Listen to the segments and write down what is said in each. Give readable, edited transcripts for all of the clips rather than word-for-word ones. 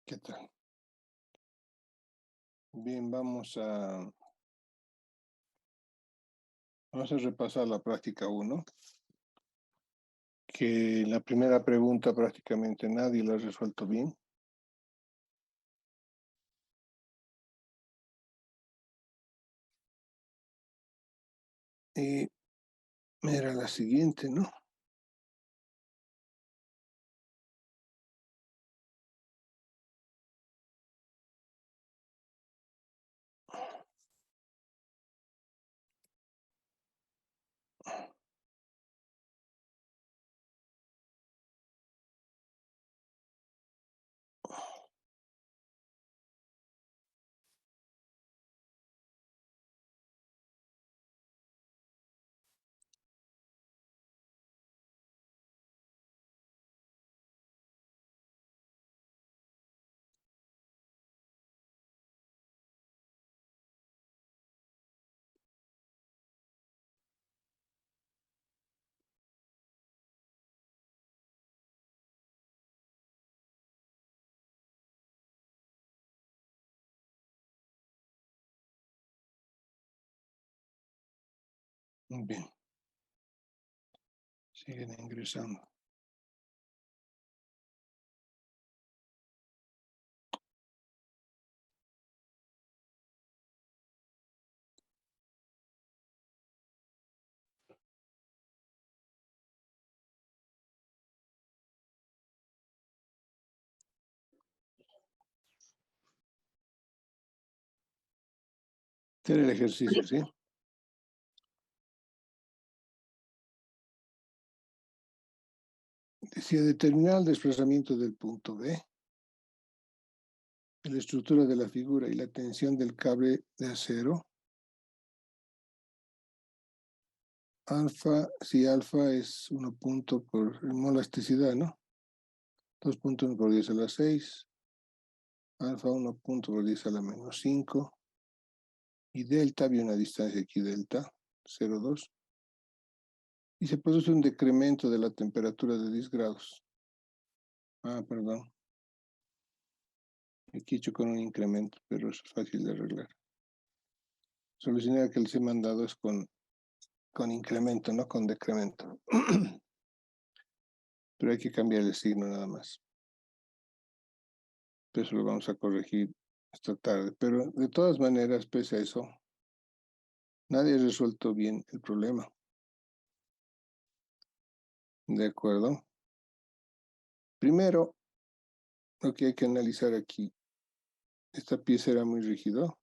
¿Qué tal? Bien, vamos a repasar la práctica 1, que la primera pregunta prácticamente nadie la ha resuelto bien. Y era la siguiente, ¿no? Bien, siguen ingresando. Este era el ejercicio, ¿sí? Decía, determinar el desplazamiento del punto B, la estructura de la figura y la tensión del cable de acero. Alfa, si alfa es 1 punto por molasticidad, ¿no? 2.1 por 10 a la 6. Alfa 1 punto por 10 a la menos 5. Y delta, había una distancia aquí, delta, 0,2. Y se produce un decremento de la temperatura de 10 grados. Ah, perdón. Aquí he hecho con un incremento, pero es fácil de arreglar. Solucionar que les he mandado es con incremento, no con decremento. Pero hay que cambiar el signo nada más. Eso lo vamos a corregir esta tarde. Pero de todas maneras, pese a eso, nadie ha resuelto bien el problema. ¿De acuerdo? Primero, lo que hay que analizar aquí, esta pieza era muy rígida,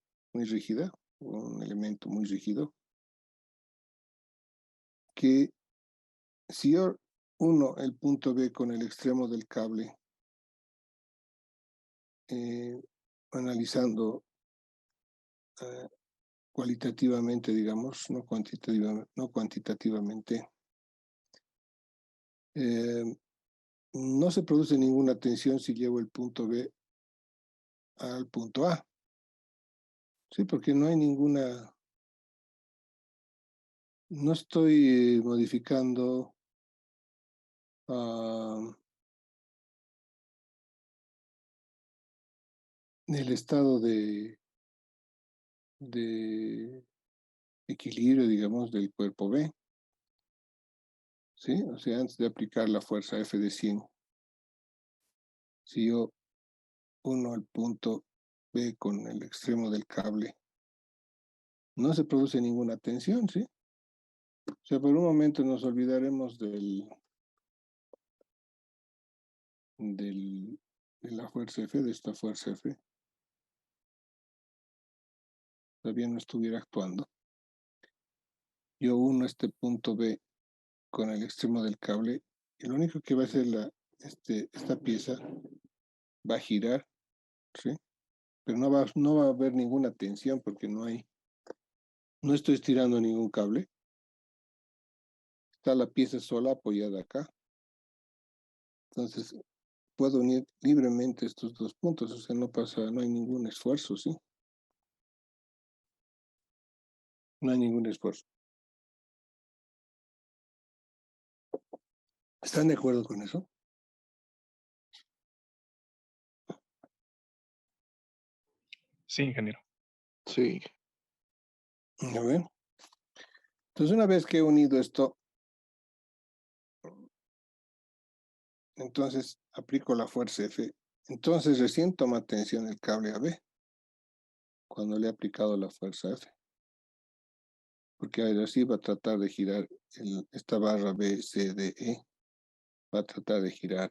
un elemento muy rígido, que si yo uno el punto B con el extremo del cable, analizando cualitativamente, digamos, no cuantitativamente, no se produce ninguna tensión si llevo el punto B al punto A. Sí, porque no hay no estoy modificando el estado de equilibrio, digamos, del cuerpo B. ¿Sí? O sea, antes de aplicar la fuerza F de 100, si yo uno al punto B con el extremo del cable, no se produce ninguna tensión, ¿sí? O sea, por un momento nos olvidaremos de la fuerza F, de esta fuerza F. Todavía no estuviera actuando. Yo uno este punto B con el extremo del cable, y lo único que va a hacer esta pieza va a girar, ¿sí? Pero no va a haber ninguna tensión porque no estoy estirando ningún cable. Está la pieza sola apoyada acá. Entonces, puedo unir libremente estos dos puntos, o sea, no hay ningún esfuerzo, ¿sí? No hay ningún esfuerzo. ¿Están de acuerdo con eso? Sí, ingeniero. Sí. A ver. Entonces, una vez que he unido esto, entonces aplico la fuerza F. Entonces recién toma tensión el cable AB cuando le he aplicado la fuerza F. Porque así va a tratar de girar esta barra B, C, D, E. Va a tratar de girar,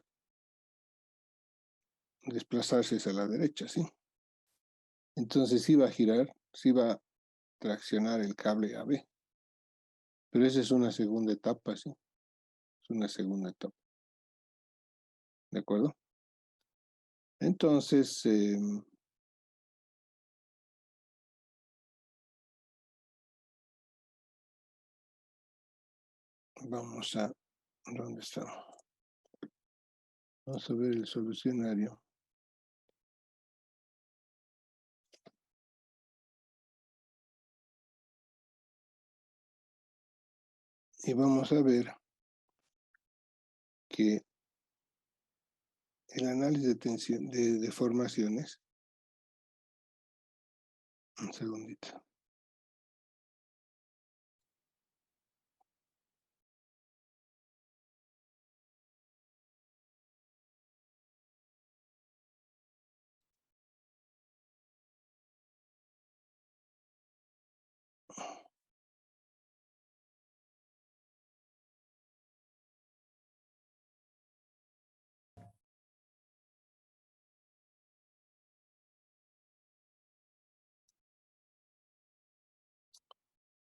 desplazarse hacia la derecha, ¿sí? Entonces sí va a girar, sí va a traccionar el cable AB. Pero esa es una segunda etapa, ¿sí? Es una segunda etapa. ¿De acuerdo? Entonces, vamos a... ¿Dónde está? Vamos a ver el solucionario. Y vamos a ver que el análisis de tensión de deformaciones, un segundito.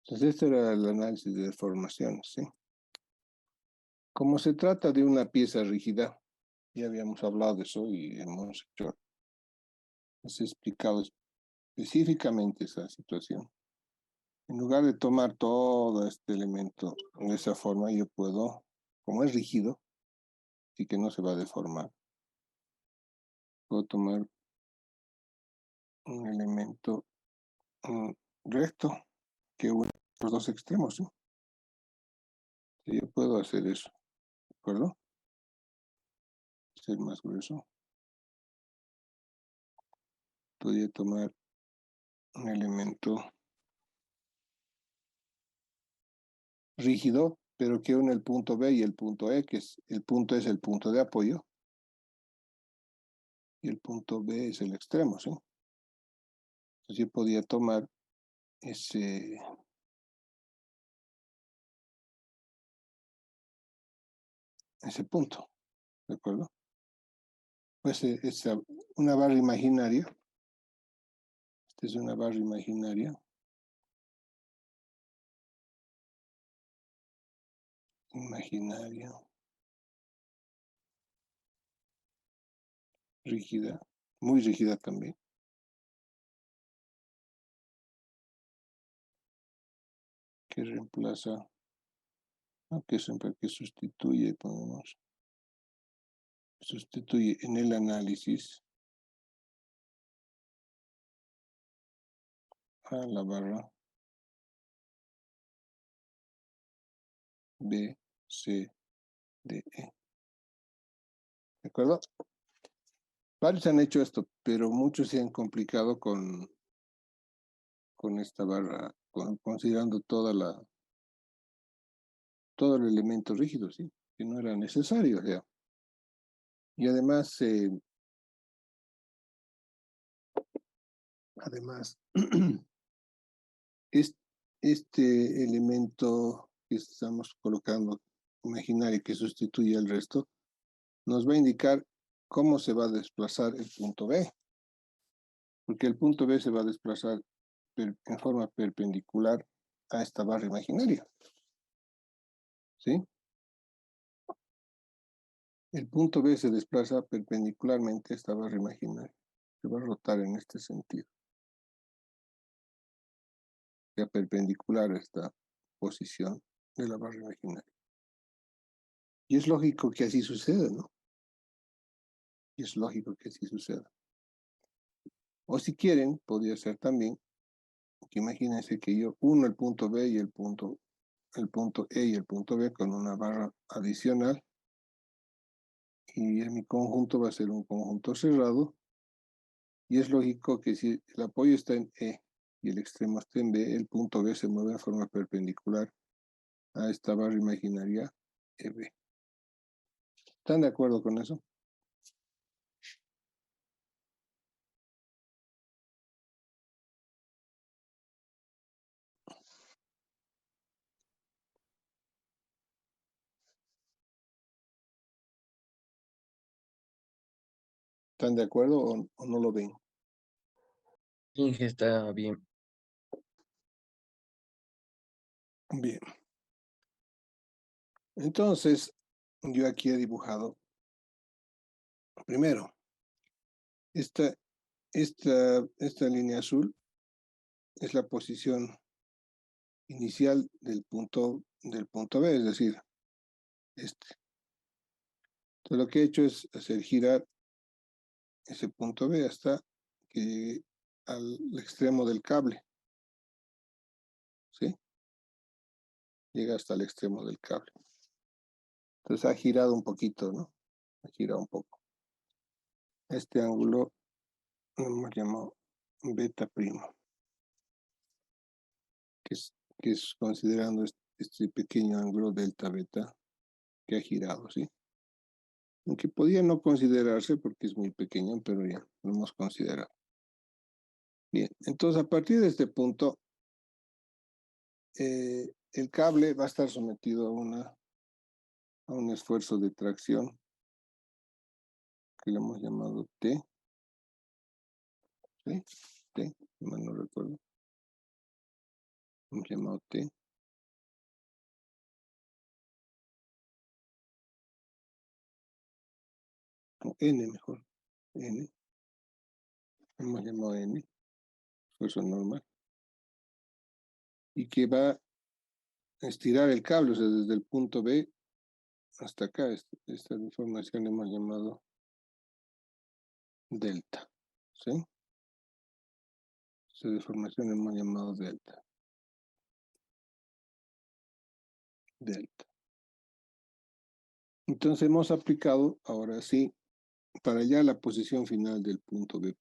Entonces, este era el análisis de deformaciones, ¿sí? Como se trata de una pieza rígida, ya habíamos hablado de eso y hemos explicado específicamente esa situación. En lugar de tomar todo este elemento de esa forma, yo puedo, como es rígido, y que no se va a deformar, puedo tomar un elemento recto que une los dos extremos, ¿sí? Yo puedo hacer eso, ¿de acuerdo? Ser más grueso. Podría tomar un elemento rígido, pero que une el punto B y el punto E, que es el punto de apoyo, y el punto B es el extremo, ¿sí? Entonces yo podía tomar ese punto, ¿de acuerdo? Pues es una barra imaginaria. Esta es una barra imaginaria. Imaginaria. Rígida. Muy rígida también. Que reemplaza. Que siempre que sustituye, ponemos. Sustituye en el análisis a la barra B, C, D, E. ¿De acuerdo? Varios han hecho esto, pero muchos se han complicado con esta barra, considerando todo el elemento rígido, ¿sí? Que no era necesario, o sea. Y además, este elemento que estamos colocando imaginario que sustituye al resto, nos va a indicar cómo se va a desplazar el punto B, porque el punto B se va a desplazar en forma perpendicular a esta barra imaginaria, ¿sí? El punto B se desplaza perpendicularmente a esta barra imaginaria, se va a rotar en este sentido, ya perpendicular a esta posición de la barra imaginaria. Y es lógico que así suceda, ¿no? Y es lógico que así suceda. O si quieren, podría ser también que imagínense que yo uno el punto B y el punto E y el punto B con una barra adicional y en mi conjunto va a ser un conjunto cerrado Y es lógico que si el apoyo está en E y el extremo está en B, el punto B se mueve en forma perpendicular a esta barra imaginaria EB. ¿Están de acuerdo con eso? ¿Están de acuerdo o no lo ven? Inge, está bien. Bien. Entonces, yo aquí he dibujado, primero, esta, esta línea azul es la posición inicial del punto B, es decir, este. Entonces, lo que he hecho es hacer girar ese punto B hasta que llegue al extremo del cable, ¿sí? Llega hasta el extremo del cable. Entonces ha girado un poquito, ¿no? Ha girado un poco. Este ángulo lo hemos llamado beta primo, que es considerando este pequeño ángulo delta beta que ha girado, ¿sí? Aunque podía no considerarse porque es muy pequeño, pero ya lo hemos considerado. Bien, entonces a partir de este punto, el cable va a estar sometido a un esfuerzo de tracción que le hemos llamado T, ¿sí? T, si mal no recuerdo. Hemos llamado T. O N mejor. N. Hemos llamado N, esfuerzo normal. Y que va a estirar el cable, o sea, desde el punto B hasta acá. Esta deformación le hemos llamado delta, ¿sí? Esta deformación le hemos llamado delta. Delta. Entonces hemos aplicado, ahora sí, para ya la posición final del punto B'.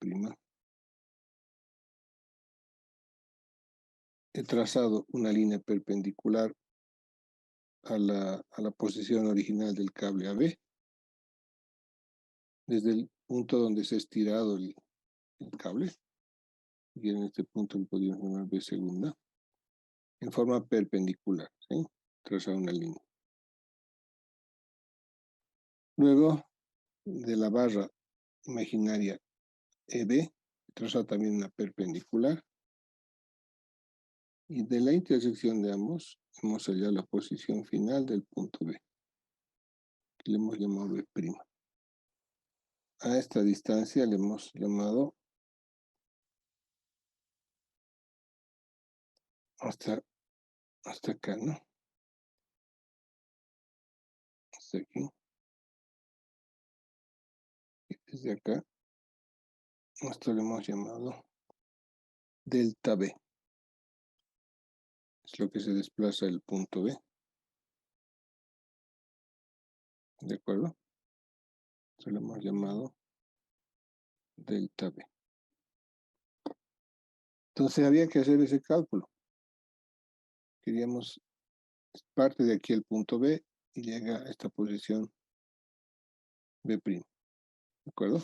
He trazado una línea perpendicular a la posición original del cable AB, desde el punto donde se ha estirado el cable, y en este punto lo podríamos llamar B segunda, en forma perpendicular, ¿sí? Trazar una línea. Luego, de la barra imaginaria EB, trazar también una perpendicular, y de la intersección de ambos hemos hallado la posición final del punto B, que le hemos llamado B'. A esta distancia le hemos llamado hasta acá, ¿no? Hasta aquí. Y desde acá, esto le hemos llamado delta B. Es lo que se desplaza el punto B. ¿De acuerdo? Esto lo hemos llamado delta B. Entonces había que hacer ese cálculo. Queríamos parte de aquí el punto B y llega a esta posición B'. ¿De acuerdo?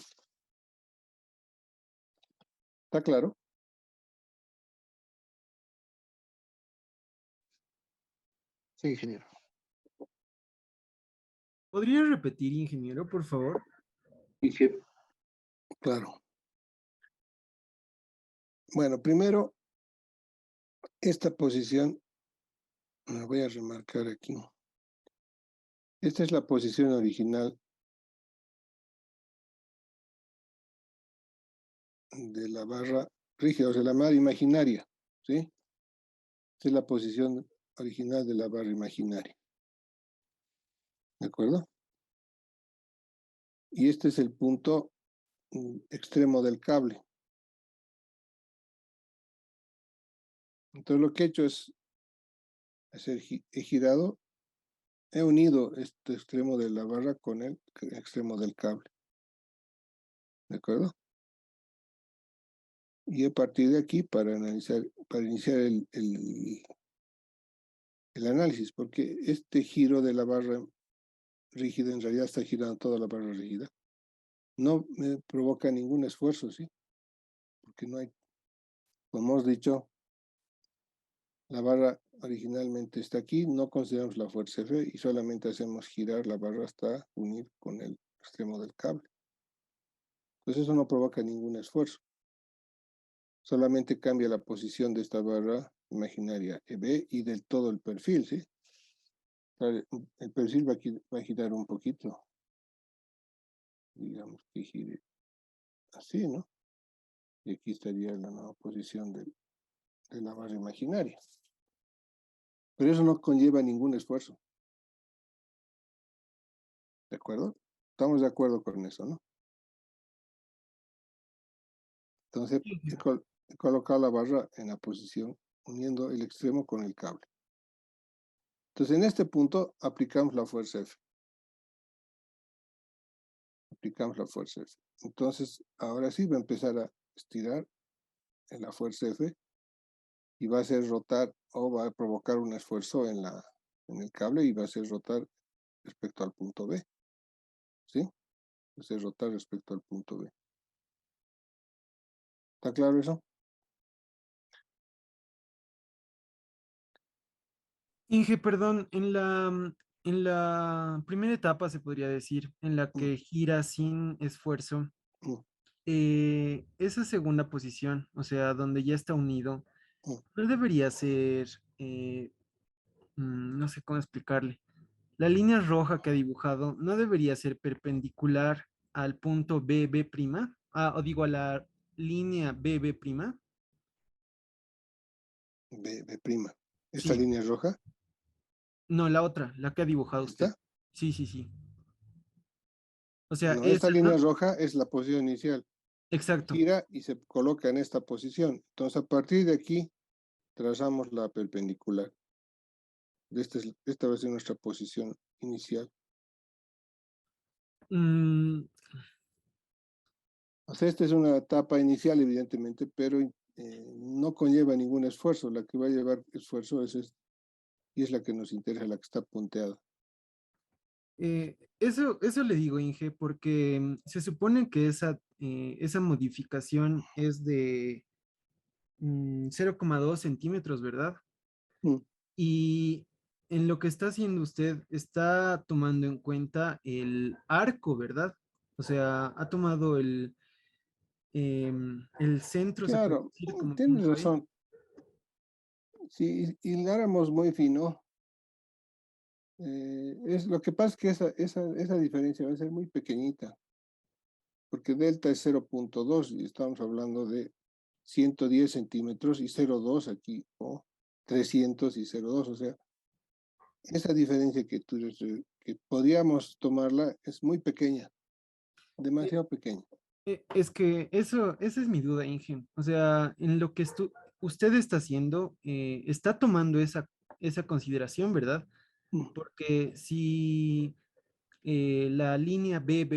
¿Está claro? Sí, ingeniero. ¿Podría repetir, ingeniero, por favor? Y sí, Claro. Bueno, primero, esta posición, la voy a remarcar aquí. Esta es la posición original de la barra rígida, o sea, la barra imaginaria, ¿sí? Esta es la posición original de la barra imaginaria. ¿De acuerdo? Y este es el punto extremo del cable. Entonces lo que he hecho es he girado, he unido este extremo de la barra con el extremo del cable. ¿De acuerdo? Y a partir de aquí, para iniciar el análisis, porque este giro de la barra rígida, en realidad está girando toda la barra rígida, no me provoca ningún esfuerzo, ¿sí? Porque no hay, como hemos dicho, la barra originalmente está aquí, no consideramos la fuerza F y solamente hacemos girar la barra hasta unir con el extremo del cable. Entonces eso no provoca ningún esfuerzo. Solamente cambia la posición de esta barra imaginaria EB y del todo el perfil, ¿sí? El perfil va a girar un poquito. Digamos que gire así, ¿no? Y aquí estaría la nueva posición de la barra imaginaria. Pero eso no conlleva ningún esfuerzo. ¿De acuerdo? Estamos de acuerdo con eso, ¿no? Entonces, he colocado la barra en la posición uniendo el extremo con el cable. Entonces, en este punto aplicamos la fuerza F. Aplicamos la fuerza F. Entonces, ahora sí va a empezar a estirar en la fuerza F y va a hacer rotar o va a provocar un esfuerzo en el cable y va a hacer rotar respecto al punto B. ¿Sí? Va a hacer rotar respecto al punto B. ¿Está claro eso? Inge, perdón, en la primera etapa se podría decir, en la Mm, que gira sin esfuerzo, mm, esa segunda posición, o sea, donde ya está unido, mm. no debería ser, no sé cómo explicarle. La línea roja que ha dibujado no debería ser perpendicular al punto B prima, o digo a la línea B prima. B prima. ¿Esta Sí, línea es roja? no, la otra, la que ha dibujado usted. ¿Esta? Sí, sí, sí. O sea, No, esta esa, línea ¿no? roja es la posición inicial. Exacto. Gira y se coloca en esta posición. Entonces, a partir de aquí, trazamos la perpendicular. Esta va a ser nuestra posición inicial. Mm, O sea, esta es una etapa inicial, evidentemente, pero no conlleva ningún esfuerzo. La que va a llevar esfuerzo es esta, y es la que nos interesa, la que está punteada. eso le digo, Inge, porque se supone que esa modificación es de 0,2 centímetros, ¿verdad? Mm. Y en lo que está haciendo usted, está tomando en cuenta el arco, ¿verdad? O sea, ha tomado el centro, se puede Claro, decir, como tienes punto B. razón. Si hiláramos muy fino, es lo que pasa es que esa diferencia va a ser muy pequeñita, porque delta es 0,2 y estamos hablando de 110 centímetros y 0,2 aquí, o 300 y 0,2, o sea, esa diferencia que podríamos tomarla es muy pequeña, Eh, demasiado pequeña. Es que esa es mi duda, Inge. O sea, en lo que usted está haciendo, está tomando esa consideración, ¿verdad? Mm. Porque si la línea B'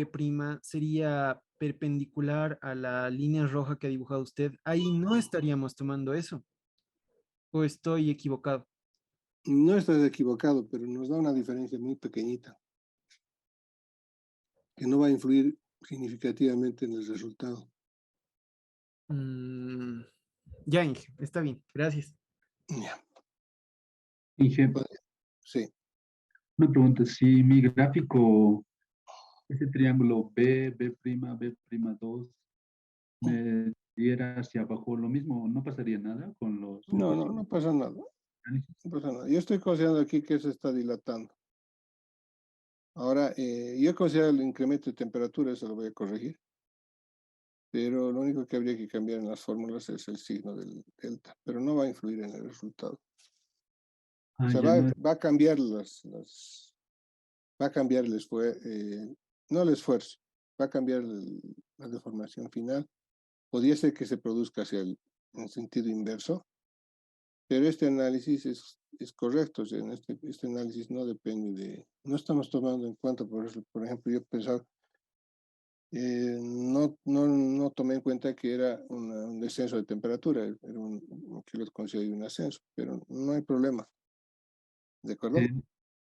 sería perpendicular a la línea roja que ha dibujado usted, ahí no estaríamos tomando eso. ¿O estoy equivocado? No estás equivocado, pero nos da una diferencia muy pequeñita, que no va a influir significativamente en el resultado. Mm, ya, Inge, está bien, gracias. Ya, Inge, sí. una pregunta, si mi gráfico, ese triángulo B'2 me diera hacia abajo lo mismo, ¿no pasaría nada con los No, no, ecuaciones? no pasa nada. No pasa nada. Yo estoy considerando aquí que se está dilatando. Ahora, yo considero el incremento de temperatura, eso lo voy a corregir, pero lo único que habría que cambiar en las fórmulas es el signo del delta, pero no va a influir en el resultado. O Ah, sea, ya no es. va a cambiar va a cambiar no el esfuerzo, va a cambiar la deformación final. Podría ser que se produzca en sentido inverso, pero este análisis es correcto. O sea, en este análisis no depende no estamos tomando en cuenta, por ejemplo, yo pensaba, No tomé en cuenta que era un descenso de temperatura, era que lo considero un ascenso, pero no hay problema, ¿de acuerdo?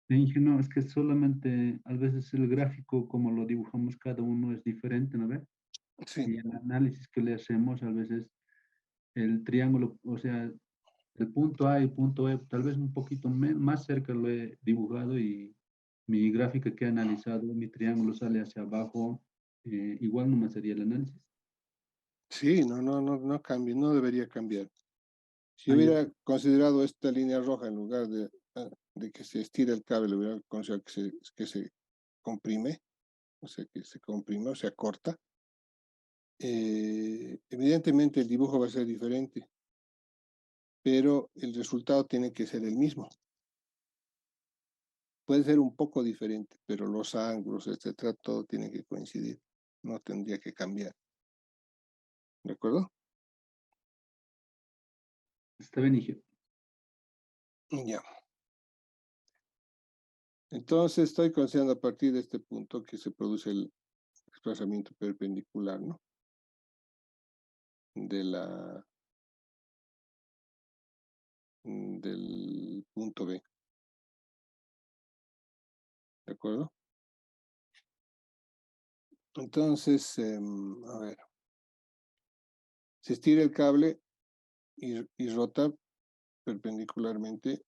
No, es que solamente a veces el gráfico, como lo dibujamos cada uno, es diferente, ¿no ve? Sí, Y el análisis que le hacemos, a veces el triángulo, o sea, el punto A y el punto E, tal vez un poquito más cerca lo he dibujado y mi gráfica que he analizado, mi triángulo sale hacia abajo, igual no me sería el análisis. sí, no cambia, no debería cambiar. Si Ah, ya. hubiera considerado esta línea roja en lugar de que se estire el cable, hubiera considerado que se comprime, o sea, que se comprime o sea, corta, evidentemente el dibujo va a ser diferente, pero el resultado tiene que ser el mismo. Puede ser un poco diferente, pero los ángulos, etcétera, todo tiene que coincidir. No tendría que cambiar. ¿De acuerdo? Está bien, Igor. Ya. Entonces estoy considerando a partir de este punto que se produce el desplazamiento perpendicular, ¿no? De del punto B. ¿De acuerdo? Entonces, a ver, se estira el cable y rota perpendicularmente.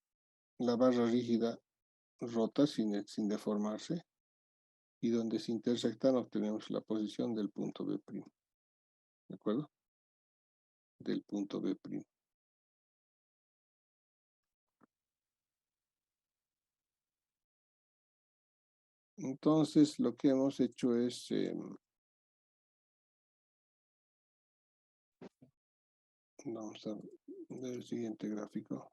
La barra rígida rota sin deformarse. Y donde se intersectan obtenemos la posición del punto B'. ¿De acuerdo? Del punto B'. Entonces, lo que hemos hecho es, vamos a ver el siguiente gráfico.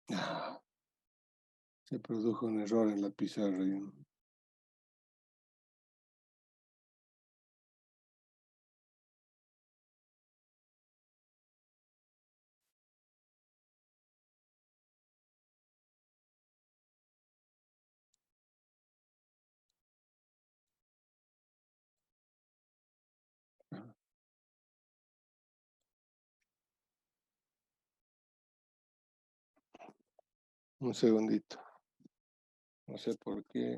Ah, se produjo un error en la pizarra. Un segundito. No sé por qué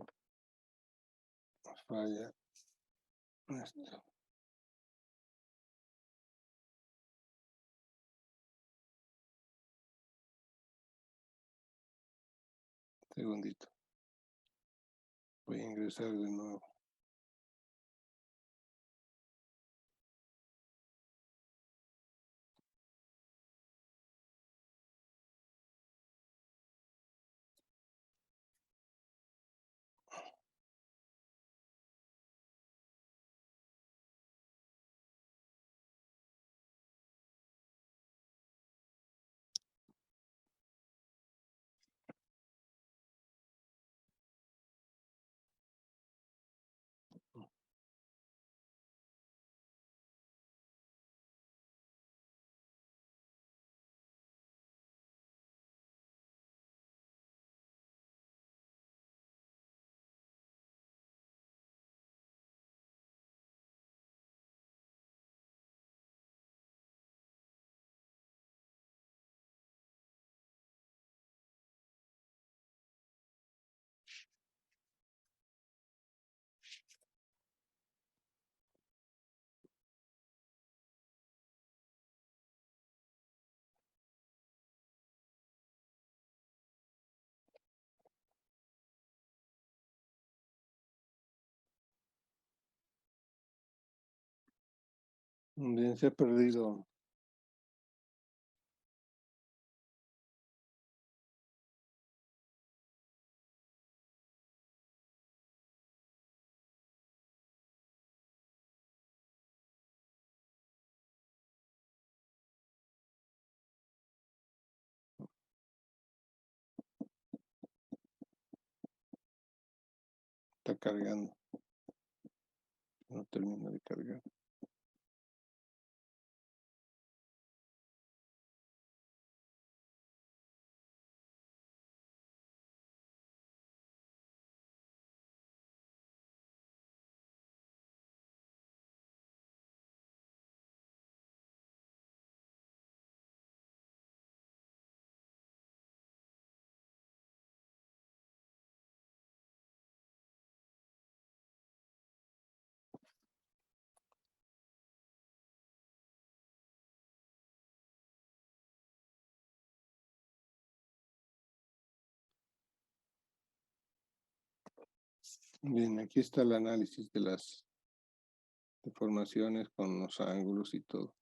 falla esto. Segundito. Voy a ingresar de nuevo. Bien, se ha perdido. Está cargando. No termina de cargar. Bien, aquí está el análisis de las deformaciones con los ángulos y todo.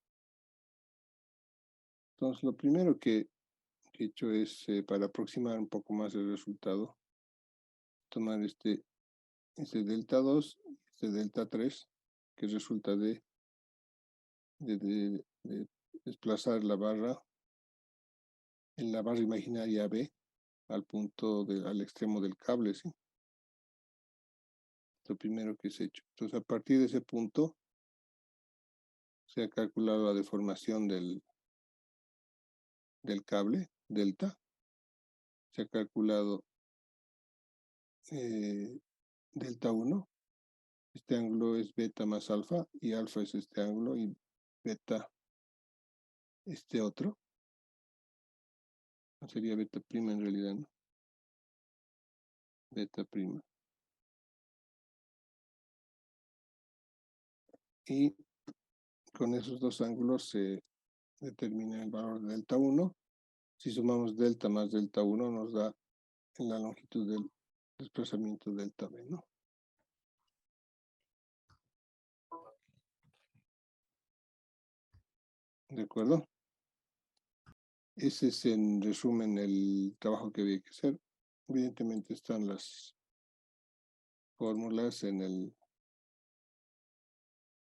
Entonces, lo primero que he hecho es, para aproximar un poco más el resultado, tomar este delta 2, este delta 3, que resulta de desplazar la barra en la barra imaginaria B al al extremo del cable, ¿sí? Lo primero que se ha hecho. Entonces, a partir de ese punto, se ha calculado la deformación del cable, delta. Se ha calculado delta 1. Este ángulo es beta más alfa, y alfa es este ángulo, y beta este otro. No sería beta prima en realidad, ¿no? Beta prima. Y con esos dos ángulos se determina el valor de delta 1. Si sumamos delta más delta 1 nos da en la longitud del desplazamiento delta B, ¿no? ¿De acuerdo? Ese es en resumen el trabajo que había que hacer. Evidentemente están las fórmulas en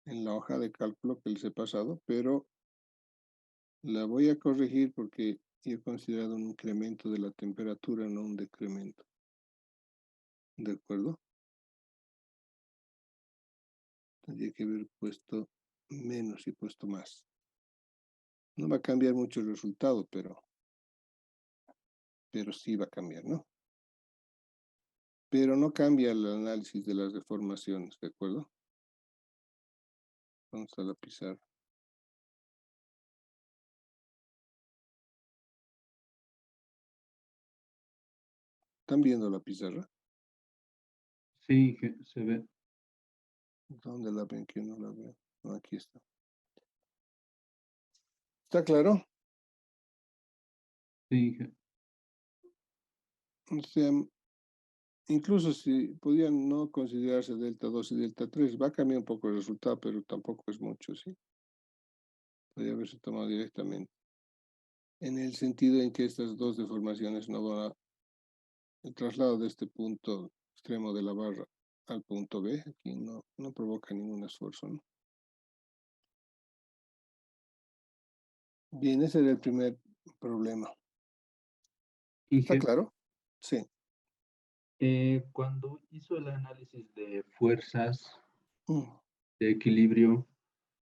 la hoja de cálculo que les he pasado, pero la voy a corregir porque he considerado un incremento de la temperatura, no un decremento. ¿De acuerdo? Tendría que haber puesto menos y puesto más. No va a cambiar mucho el resultado, pero sí va a cambiar, ¿no? Pero no cambia el análisis de las deformaciones, ¿de acuerdo? Vamos a la pizarra. ¿Están viendo la pizarra? Sí, que se ve. ¿Dónde la ven que no la veo? No, aquí está. ¿Está claro? Sí, O sea, incluso si podían no considerarse delta 2 y delta 3, va a cambiar un poco el resultado, pero tampoco es mucho, ¿sí? Podría haberse tomado directamente. En el sentido en que estas dos deformaciones no van a... El traslado de este punto extremo de la barra al punto B, aquí no provoca ningún esfuerzo, ¿no? Bien, ese era el primer problema. ¿Está Inge, claro? Sí. cuando hizo el análisis de fuerzas Mm, de equilibrio,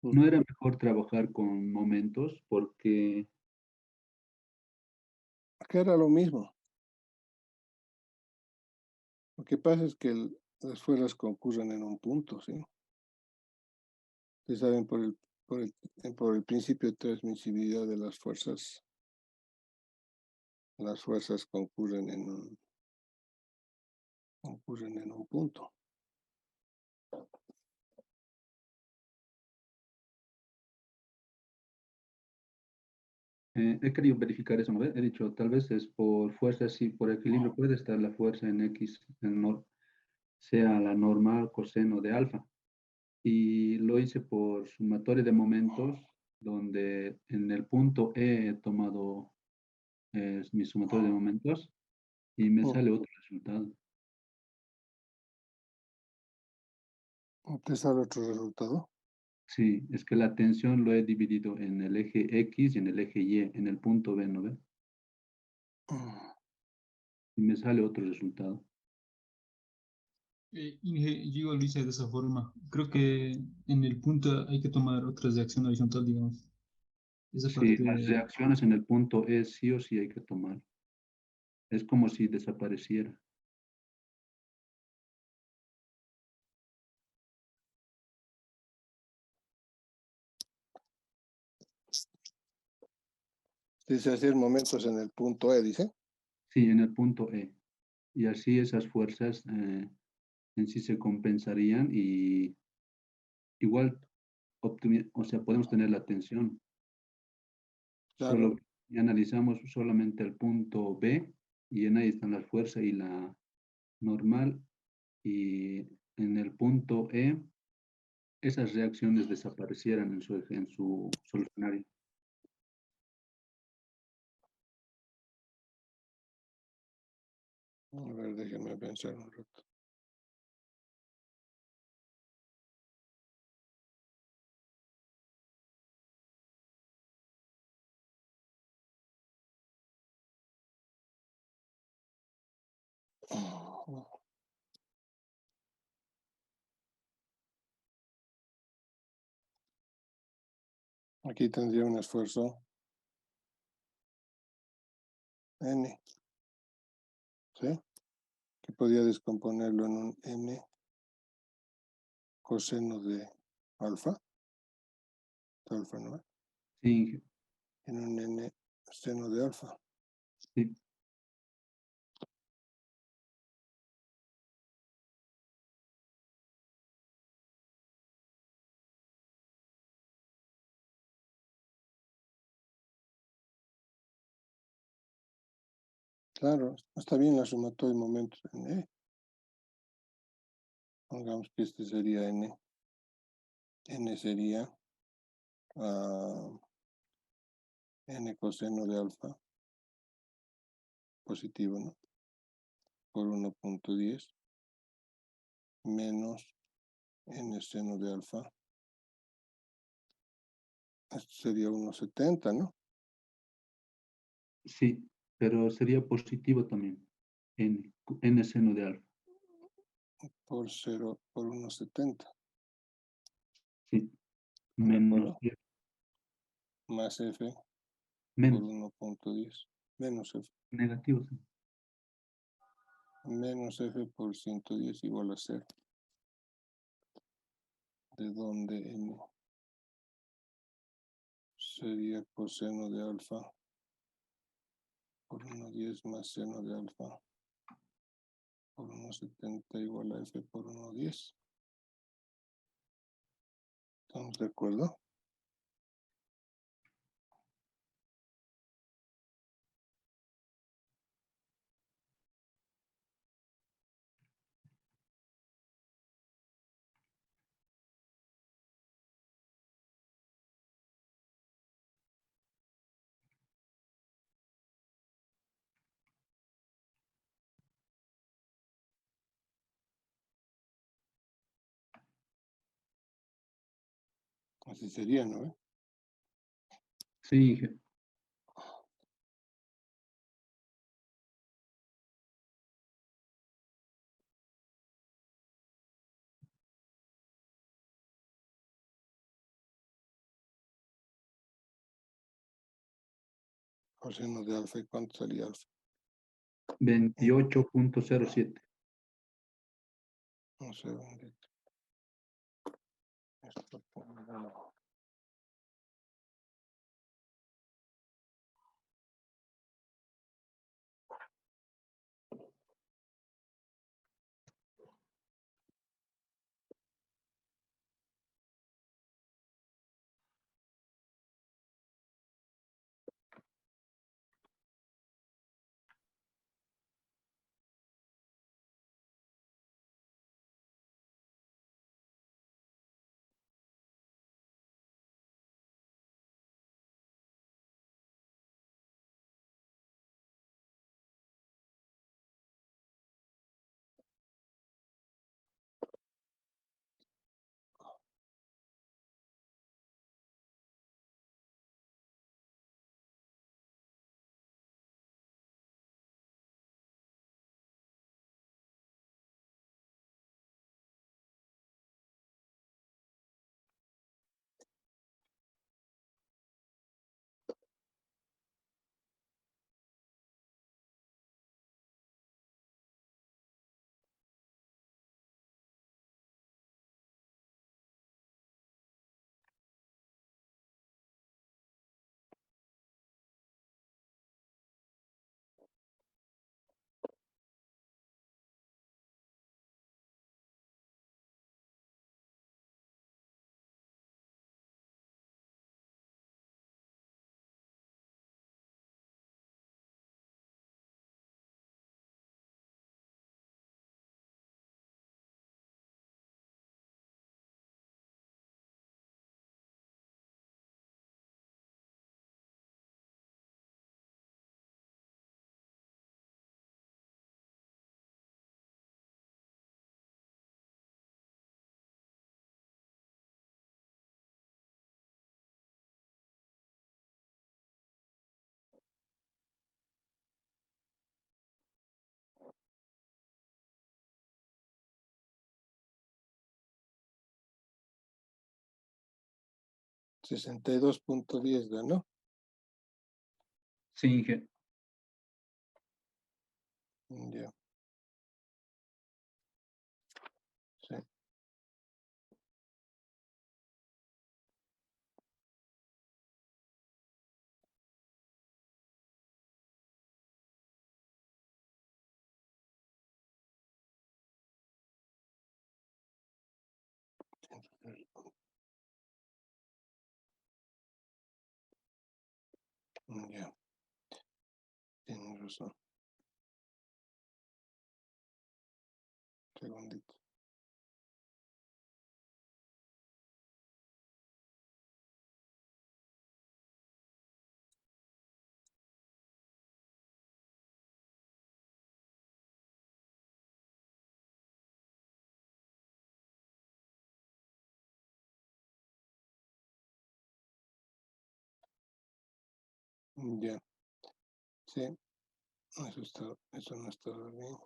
¿no ujú. era mejor trabajar con momentos? Porque, Acá era lo mismo. Lo que pasa es que las fuerzas concurren en un punto, ¿sí? Ustedes saben por el principio de transmisibilidad de las fuerzas concurren en un punto. he querido verificar eso, ¿no? He dicho, tal vez es por fuerza, sí, por equilibrio puede estar la fuerza en X, sea la normal coseno de alfa. Y lo hice por sumatoria de momentos, donde en el punto E he tomado mi sumatoria de momentos y me Mm. sale otro resultado. ¿Te sale otro resultado? Sí, es que la tensión lo he dividido en el eje X y en el eje Y, en el punto B, ¿no ve? Mm. Y me sale otro resultado. Inge, yo igual lo hice de esa forma. Creo que en el punto hay que tomar otra reacción horizontal, digamos. Esa Sí, parte, las reacciones en el punto E sí o sí hay que tomar. Es como si desapareciera. Dice hacer momentos en el punto E, dice. Sí, en el punto E. Y así esas fuerzas en sí se compensarían y igual, o sea, podemos tener la tensión. Claro, Solo y analizamos solamente el punto B y en ahí están las fuerzas y la normal. Y en el punto E, esas reacciones desaparecieran en su solucionario. a ver, déjenme pensar un rato. Aquí tendría un esfuerzo N, ¿sí? Que podría descomponerlo en un N coseno de alfa, ¿no? Sí, En un N seno de alfa. sí, Claro, está bien la sumatoria de momentos en E. Pongamos que este sería N. N sería N coseno de alfa positivo, ¿no? Por 1.10 menos N seno de alfa. Esto sería 1.70, ¿no? sí, pero sería positivo también. N seno de alfa. Por 0, por 1.70. Sí, ¿De menos, acuerdo? Más F por menos, 1.10. Menos F. negativo. Sí. Menos F por 110 igual a 0. De donde N sería coseno de alfa por 1.10 más seno de alfa por 1.70 igual a F por 1.10. ¿Estamos de acuerdo? Así sería, ¿no? Sí, Coseno de alfa, ¿y cuánto sería alfa? 28.07. Un segundito. Esto pongo. 62.10 da, ¿no? Sí, Inge. Ya. Sí. Ya, tienes razón. Segundito. Ya, sí, eso no estaba bien.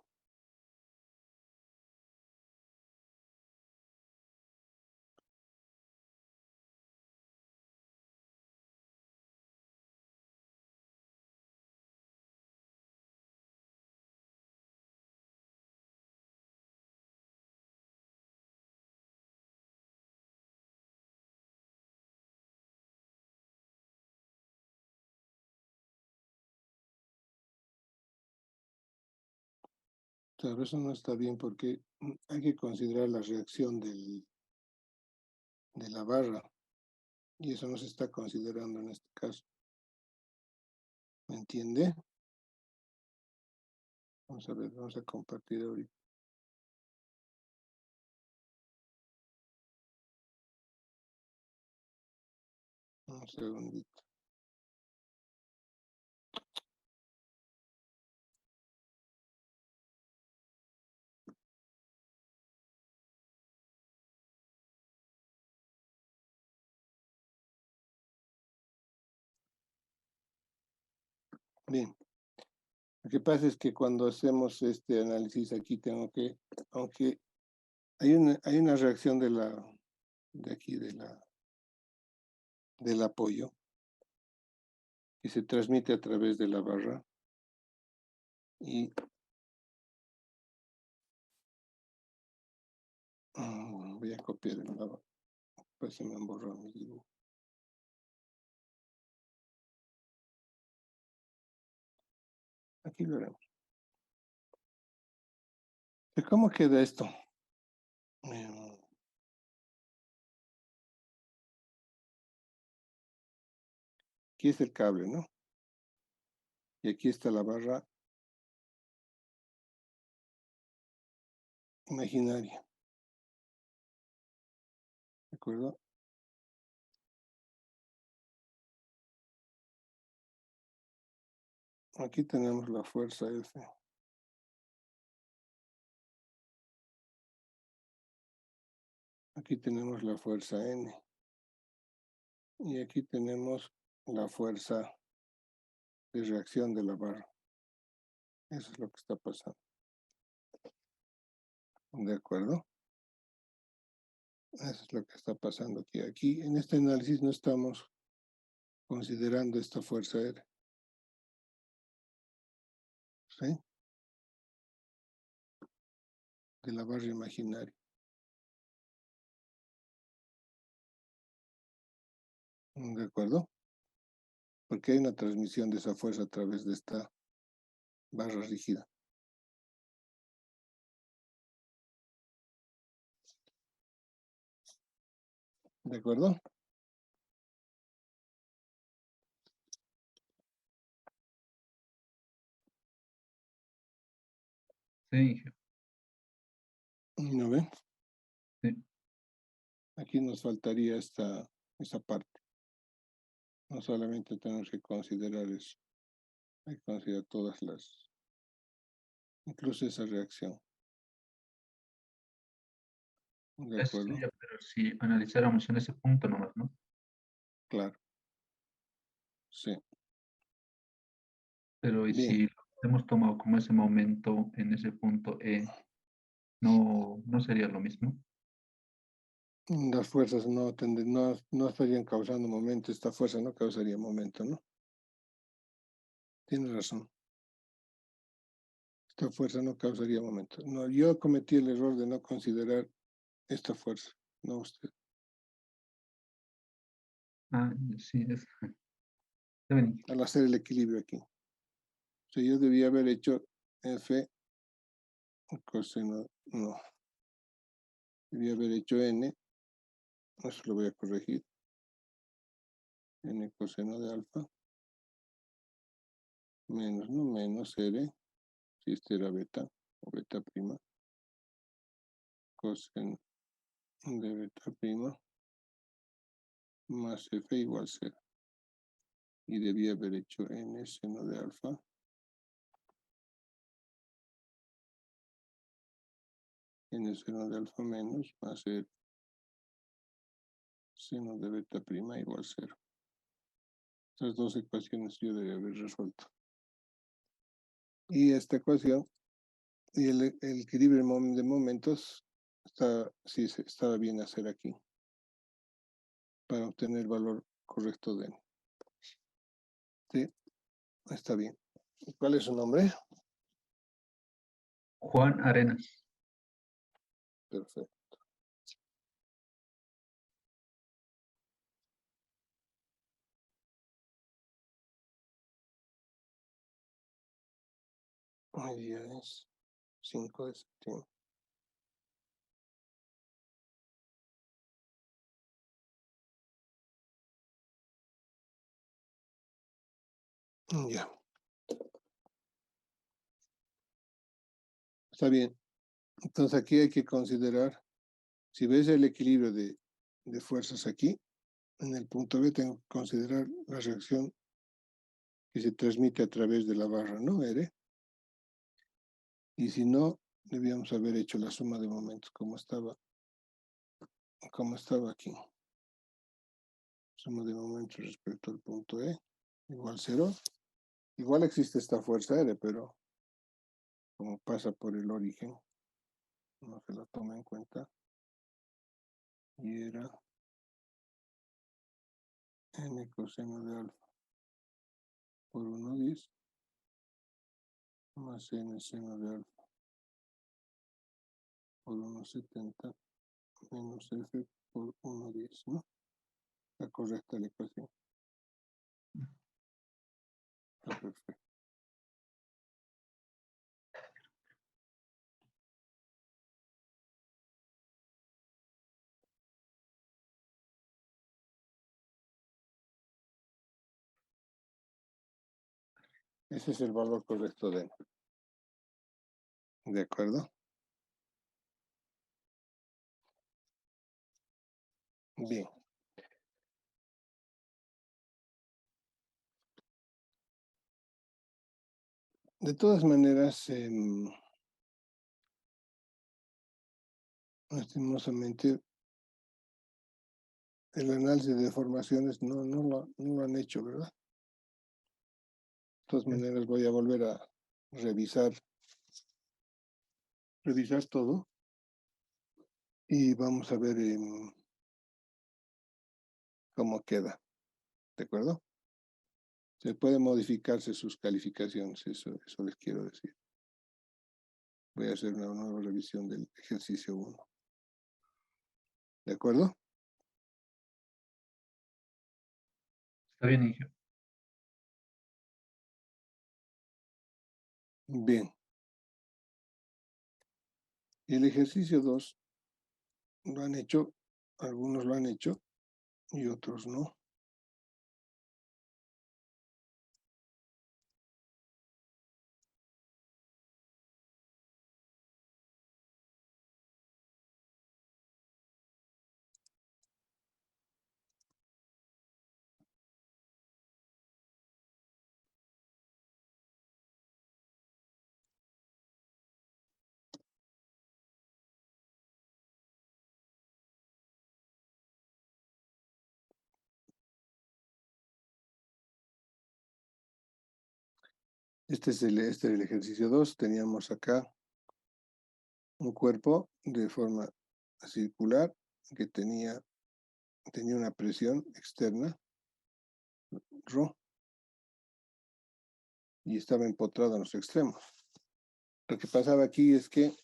Claro, eso no está bien porque hay que considerar la reacción de la barra y eso no se está considerando en este caso. ¿Me entiende? Vamos a ver, vamos a compartir ahorita. Un segundito. Bien. Lo que pasa es que cuando hacemos este análisis aquí tengo que, aunque hay una reacción de aquí, del apoyo, que se transmite a través de la barra y voy a copiar el lado, pues se me han borrado mis dibujos. Aquí lo haremos. ¿Cómo queda esto? Aquí es el cable, ¿no? Y aquí está la barra imaginaria. ¿De acuerdo? Aquí tenemos la fuerza F. Aquí tenemos la fuerza N. Y aquí tenemos la fuerza de reacción de la barra. Eso es lo que está pasando. ¿De acuerdo? Eso es lo que está pasando aquí. Aquí en este análisis no estamos considerando esta fuerza R. ¿Sí? De la barra imaginaria. ¿De acuerdo? Porque hay una transmisión de esa fuerza a través de esta barra rígida. ¿De acuerdo? Sí, Inge. ¿No ven? Sí. Aquí nos faltaría esa parte. No solamente tenemos que considerar eso, hay que considerar todas incluso esa reacción. ¿De Eso acuerdo? sería, pero si analizáramos en ese punto nomás, ¿no? Claro. Sí. Pero y Bien. si lo hemos tomado como ese momento en ese punto E, no sería lo mismo. las fuerzas no estarían causando momento, esta fuerza no causaría momento, ¿no? Tienes razón. Esta fuerza no causaría momento. No, yo cometí el error de no considerar esta fuerza, no usted. Ah, sí, está bien. Al hacer el equilibrio aquí. O sea, yo debía haber hecho F coseno, no. Debía haber hecho N, eso lo voy a corregir. N coseno de alfa, menos, no menos R, si este era beta, o beta prima, coseno de beta prima, más F igual 0. Y debía haber hecho N seno de alfa, N seno de alfa menos, más R seno de beta prima igual 0. Estas dos ecuaciones yo debía haber resuelto. Y esta ecuación, y el equilibrio de momentos, sí, estaba bien hacer aquí, para obtener el valor correcto de N. Sí, está bien. ¿Cuál es su nombre? Juan Arenas. Perfecto. Hoy día es 5 de septiembre. Ya. Está bien. Entonces aquí hay que considerar, si ves el equilibrio de fuerzas aquí, en el punto B tengo que considerar la reacción que se transmite a través de la barra, ¿no? R. Y si no, debíamos haber hecho la suma de momentos como estaba aquí. Suma de momentos respecto al punto E, igual 0. Igual existe esta fuerza R, pero como pasa por el origen, no se la toma en cuenta. Y era N coseno de alfa por 1,10 más N seno de alfa por 1,70 menos F por 1,10, ¿no? Está correcta la ecuación. Está perfecto. Ese es el valor correcto de N. ¿De acuerdo? Bien. De todas maneras, lastimosamente, el análisis de deformaciones no lo han hecho, ¿verdad? De todas maneras, voy a volver a revisar todo y vamos a ver cómo queda. ¿De acuerdo? Se pueden modificarse sus calificaciones, eso les quiero decir. Voy a hacer una nueva revisión del ejercicio 1. ¿De acuerdo? Está bien, Inge. Bien. Y el ejercicio 2 lo han hecho, algunos lo han hecho y otros no. Este es el ejercicio 2. Teníamos acá un cuerpo de forma circular que tenía una presión externa, Rho, y estaba empotrado en los extremos. Lo que pasaba aquí es que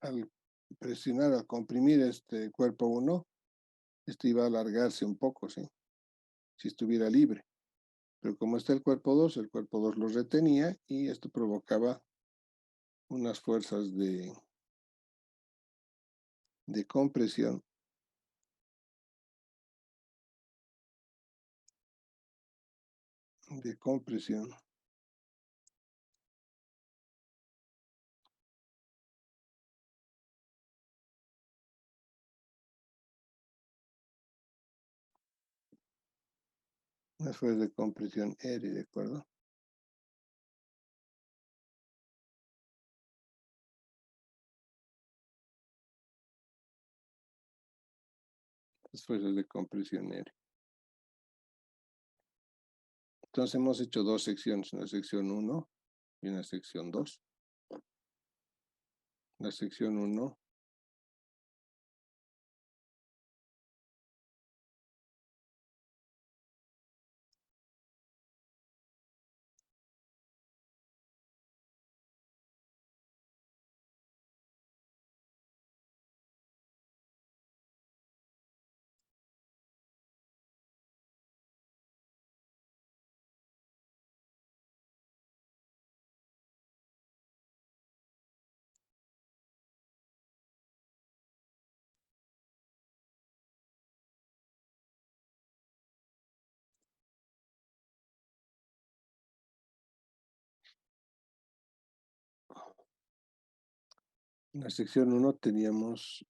al presionar, al comprimir este cuerpo 1, este iba a alargarse un poco, ¿sí? Si estuviera libre. Pero como está el cuerpo 2 lo retenía y esto provocaba unas fuerzas de compresión unas fuerzas de compresión R, ¿de acuerdo? Las fuerzas de compresión R. Entonces hemos hecho dos secciones, una sección 1 y una sección 2. La sección 1 en la sección 1 teníamos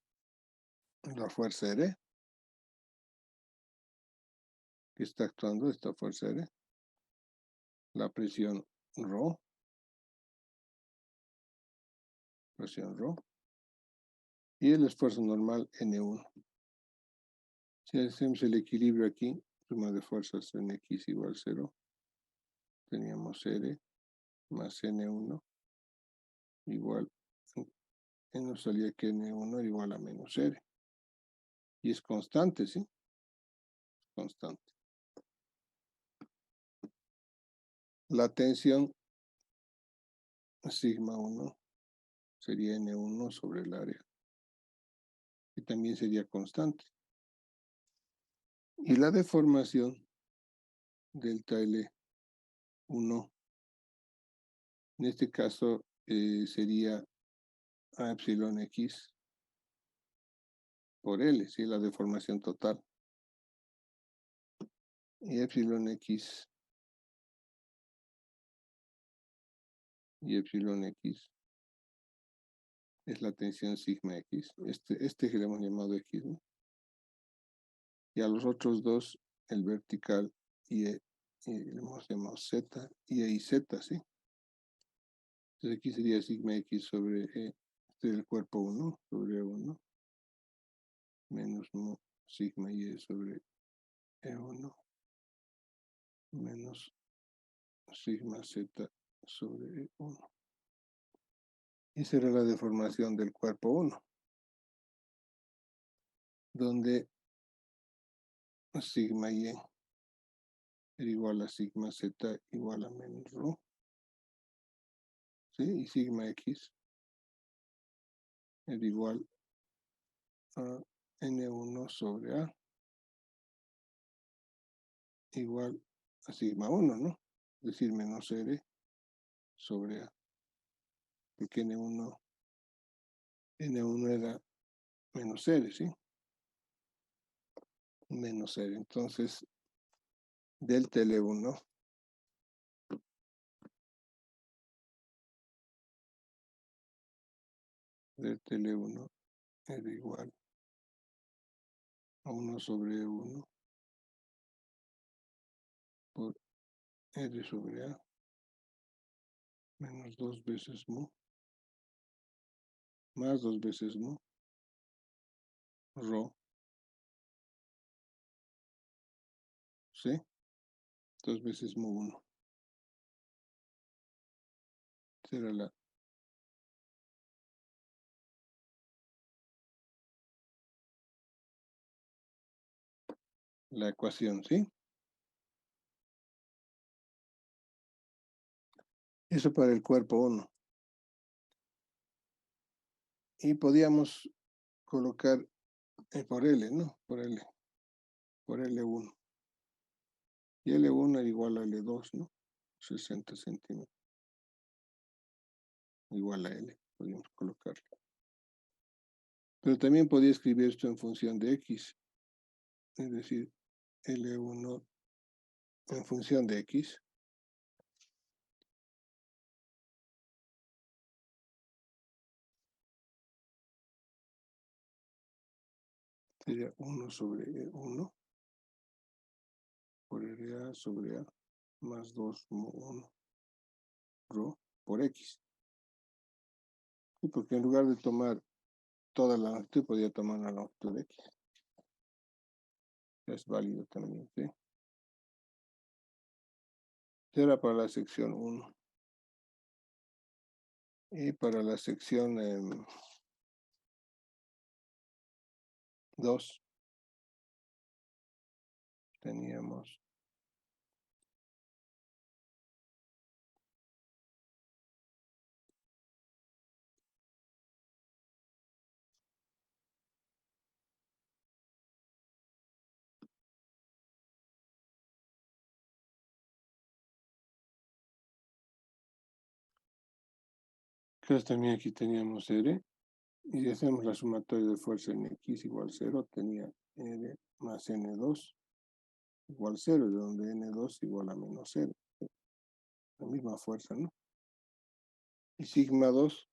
la fuerza R, que está actuando esta fuerza R, la presión Rho, y el esfuerzo normal N1. Si hacemos el equilibrio aquí, suma de fuerzas en X igual 0, teníamos R más N1 igual, nos salía que N1 era igual a menos R. Y es constante, ¿sí? Constante. La tensión sigma 1 sería N1 sobre el área. Y también sería constante. Y la deformación delta L1, en este caso sería A epsilon X por L, ¿sí? La deformación total. Y epsilon X es la tensión sigma X. Este que le hemos llamado X, ¿no? Y a los otros dos, el vertical y le hemos llamado Z y E y Z, ¿sí? Entonces aquí sería sigma X sobre E del cuerpo 1 sobre E1 menos sigma Y sobre E1 menos sigma Z sobre E1. Y será la deformación del cuerpo 1, donde sigma Y era igual a sigma Z igual a menos Rho, ¿sí? Y sigma X era igual a N1 sobre A igual a sigma 1, ¿no? Es decir, menos R sobre A, porque N1 era menos R, ¿sí? Menos R. Entonces, delta L1 era igual a 1 sobre E1 por R sobre A menos 2 veces mu más 2 veces mu Rho, ¿sí? 2 veces mu 1. Será la ecuación, ¿sí? Eso para el cuerpo 1. Y podíamos colocar por L, ¿no? Por L1. Y L1 era igual a L2, ¿no? 60 centímetros. Igual a L, podríamos colocarlo. Pero también podía escribir esto en función de X. Es decir, L1 en función de X. Sería 1 sobre 1 por RA sobre A más 2 como 1 rho por X. Y porque en lugar de tomar toda la longitud, podía tomar la longitud de X. Es válido también, ¿sí? Será para la sección 1. Y para la sección 2 teníamos entonces también aquí teníamos R. Y si hacemos la sumatoria de fuerza en X igual 0, tenía R más N2 igual 0, de donde N2 igual a menos 0. La misma fuerza, ¿no? Y sigma 2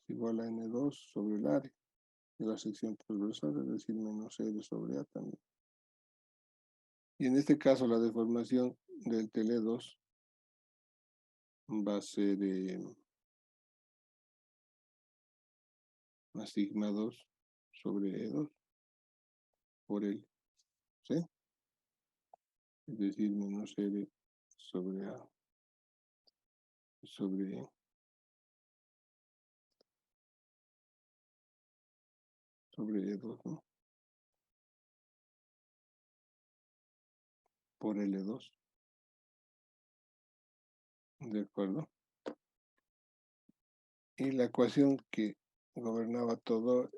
es igual a N2 sobre el área de la sección transversal, es decir, menos R sobre A también. Y en este caso la deformación del Tl2 va a ser más sigma 2 sobre E2 por L, ¿sí? Es decir, menos R sobre A sobre E2, ¿no? Por L2. ¿De acuerdo? Y la ecuación que gobernaba todo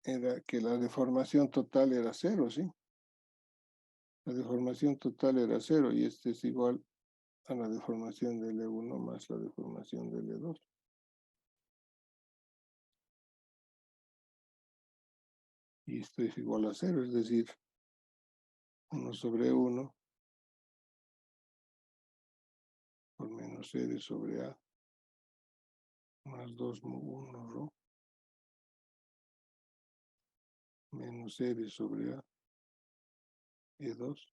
era que la deformación total era 0, ¿sí? La deformación total era 0 y este es igual a la deformación de L1 más la deformación de L2. Y esto es igual a 0, es decir, 1 sobre 1 por menos R sobre A más 2 mu 1 rho menos R sobre A E2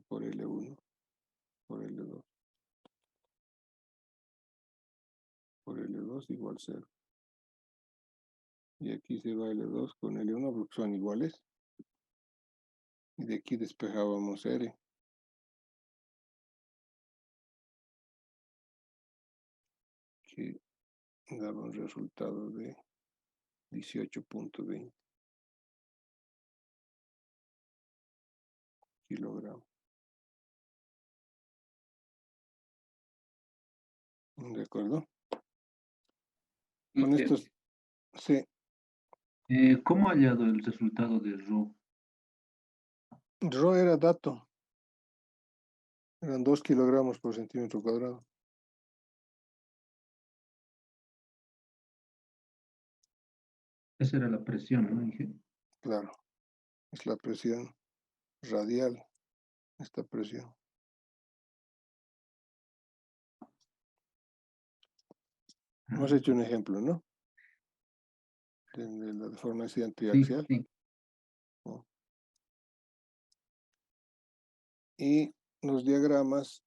por L1 por L2 por L2 igual 0. Y aquí se va L2 con L1 porque son iguales. Y de aquí despejábamos R. Que daba un resultado de 18.20 kilogramos. ¿De acuerdo? Con estos, sí, ¿Cómo ha hallado el resultado de Rho? Rho era dato. Eran 2 kilogramos por centímetro cuadrado. Esa era la presión, ¿no? Dije. Claro, es la presión radial, esta presión. Hemos hecho un ejemplo, ¿no? De la deformación Sí, triaxial. sí. ¿No? Y los diagramas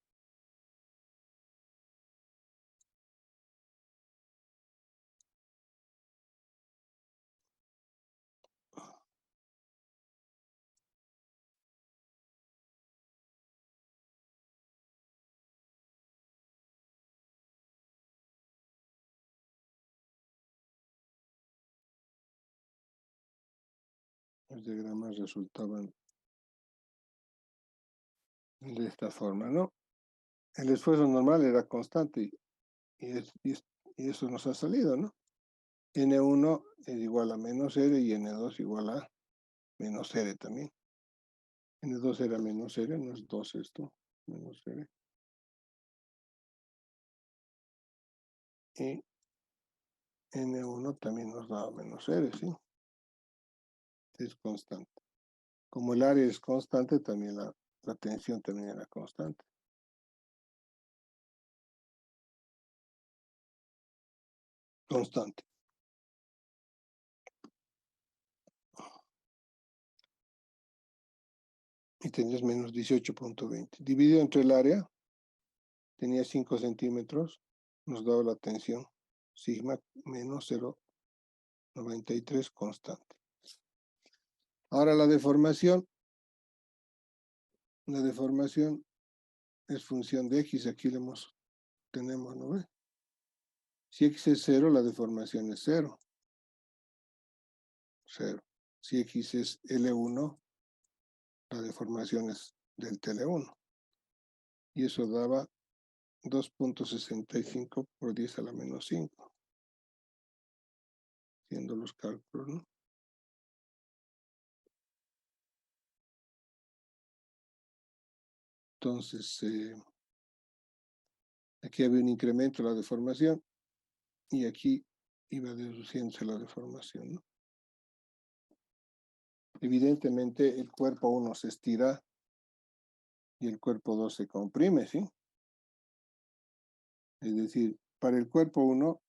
Los diagramas resultaban de esta forma, ¿no? El esfuerzo normal era constante y eso nos ha salido, ¿no? N1 es igual a menos R y N2 igual a menos R también. N2 era menos R, no es 2 esto, menos R. Y N1 también nos da menos R, ¿sí? Es constante. Como el área es constante, también la tensión también era constante. Constante. Y tenías menos 18.20. Dividido entre el área, tenía 5 centímetros, nos daba la tensión sigma menos 0,93 constante. Ahora la deformación es función de X, aquí tenemos, ¿no ve? Si X es 0, la deformación es 0. 0. Si X es L1, la deformación es del TL1. Y eso daba 2.65 por 10 a la menos 5. Haciendo los cálculos, ¿no? Entonces, aquí había un incremento de la deformación y aquí iba deduciéndose la deformación, ¿no? Evidentemente, el cuerpo 1 se estira y el cuerpo 2 se comprime, ¿sí? Es decir, para el cuerpo 1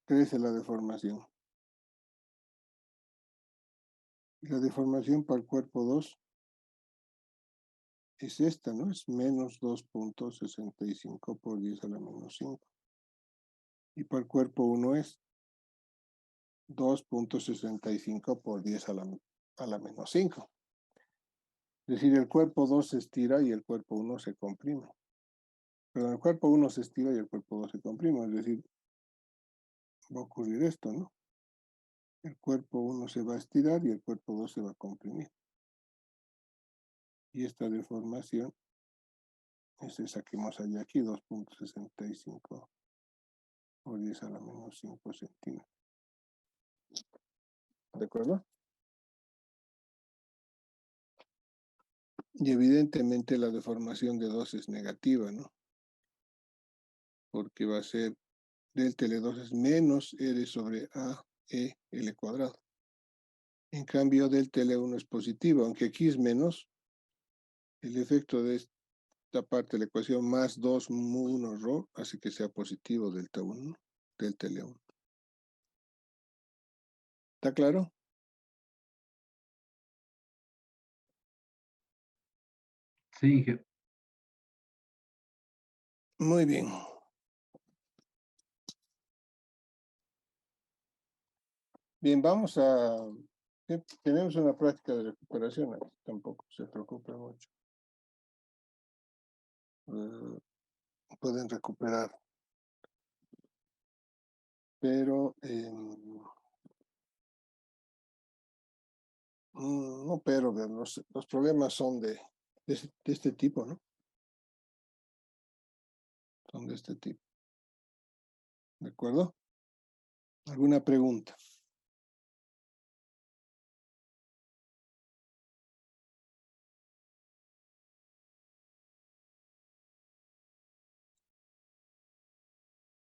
crece la deformación. Y la deformación para el cuerpo 2 es esta, ¿no? Es menos 2.65 por 10 a la menos 5. Y para el cuerpo 1 es 2.65 por 10 a la menos 5. Es decir, el cuerpo 2 se estira y el cuerpo 1 se comprime. Pero el cuerpo 1 se estira y el cuerpo 2 se comprime. Es decir, va a ocurrir esto, ¿no? El cuerpo 1 se va a estirar y el cuerpo 2 se va a comprimir. Y esta deformación es esa que hemos hallado aquí, 2.65 por 10 a la menos 5 centímetros. ¿De acuerdo? Y evidentemente la deformación de 2 es negativa, ¿no? Porque va a ser del L2 es menos R sobre A, E, L cuadrado. En cambio, del L1 es positivo, aunque aquí es menos, el efecto de esta parte de la ecuación más 2 mu 1 rho hace que sea positivo delta 1, del L1. ¿Está claro? Sí, Inge. Muy bien. Bien, vamos a... Tenemos una práctica de recuperación aquí, tampoco se preocupe mucho. Pueden recuperar. Pero, no, pero los problemas son de este tipo, ¿no? Son de este tipo. ¿De acuerdo? ¿Alguna pregunta?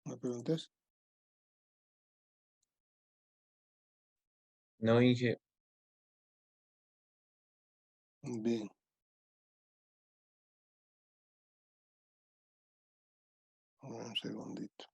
¿Me preguntas? No, Inge. Bien. Un segundito.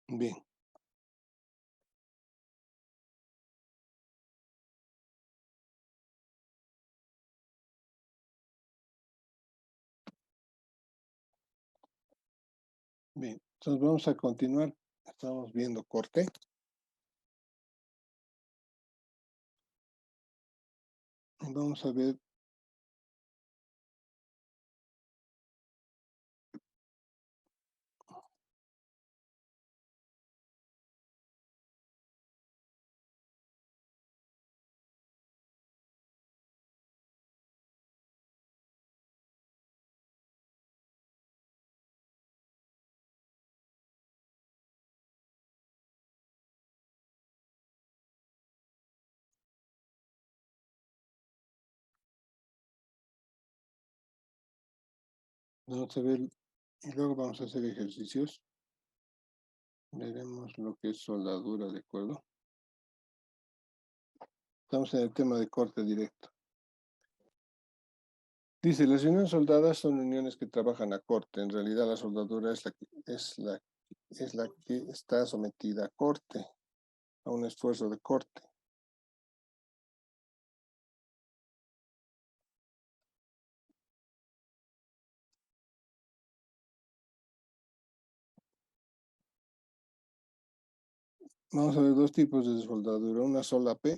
Bien. Bien, entonces vamos a continuar. Estamos viendo corte. Vamos a ver y luego vamos a hacer ejercicios. Veremos lo que es soldadura, ¿de acuerdo? Estamos en el tema de corte directo. Dice, las uniones soldadas son uniones que trabajan a corte. En realidad la soldadura es la que está sometida a corte, a un esfuerzo de corte. Vamos a ver dos tipos de soldadura, una soldadura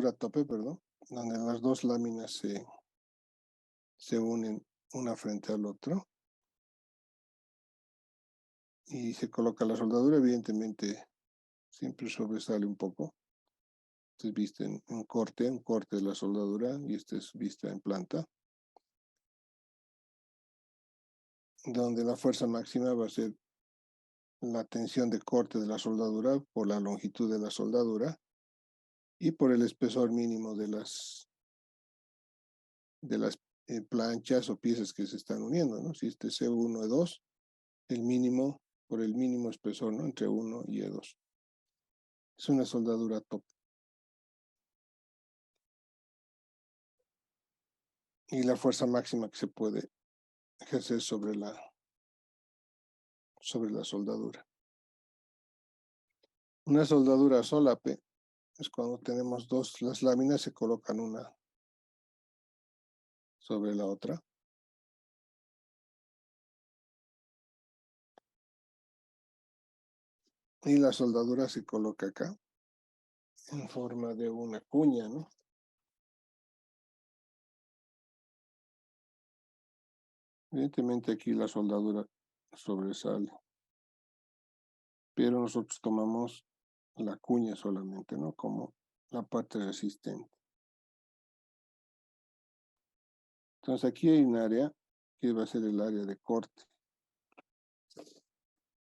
a tope, perdón, donde las dos láminas se unen una frente al otro y se coloca la soldadura, evidentemente siempre sobresale un poco. Este es vista en un corte de la soldadura, y este es vista en planta, donde la fuerza máxima va a ser la tensión de corte de la soldadura por la longitud de la soldadura y por el espesor mínimo de las planchas o piezas que se están uniendo, ¿no? Si este es E1, E2, el mínimo por el mínimo espesor, ¿no? Entre 1 y E2. Es una soldadura top. Y la fuerza máxima que se puede ejercer sobre la soldadura. Una soldadura solape es cuando tenemos las láminas se colocan una sobre la otra. Y la soldadura se coloca acá en forma de una cuña, ¿no? Evidentemente aquí la soldadura sobresale, pero nosotros tomamos la cuña solamente, ¿no? Como la parte resistente. Entonces aquí hay un área que va a ser el área de corte.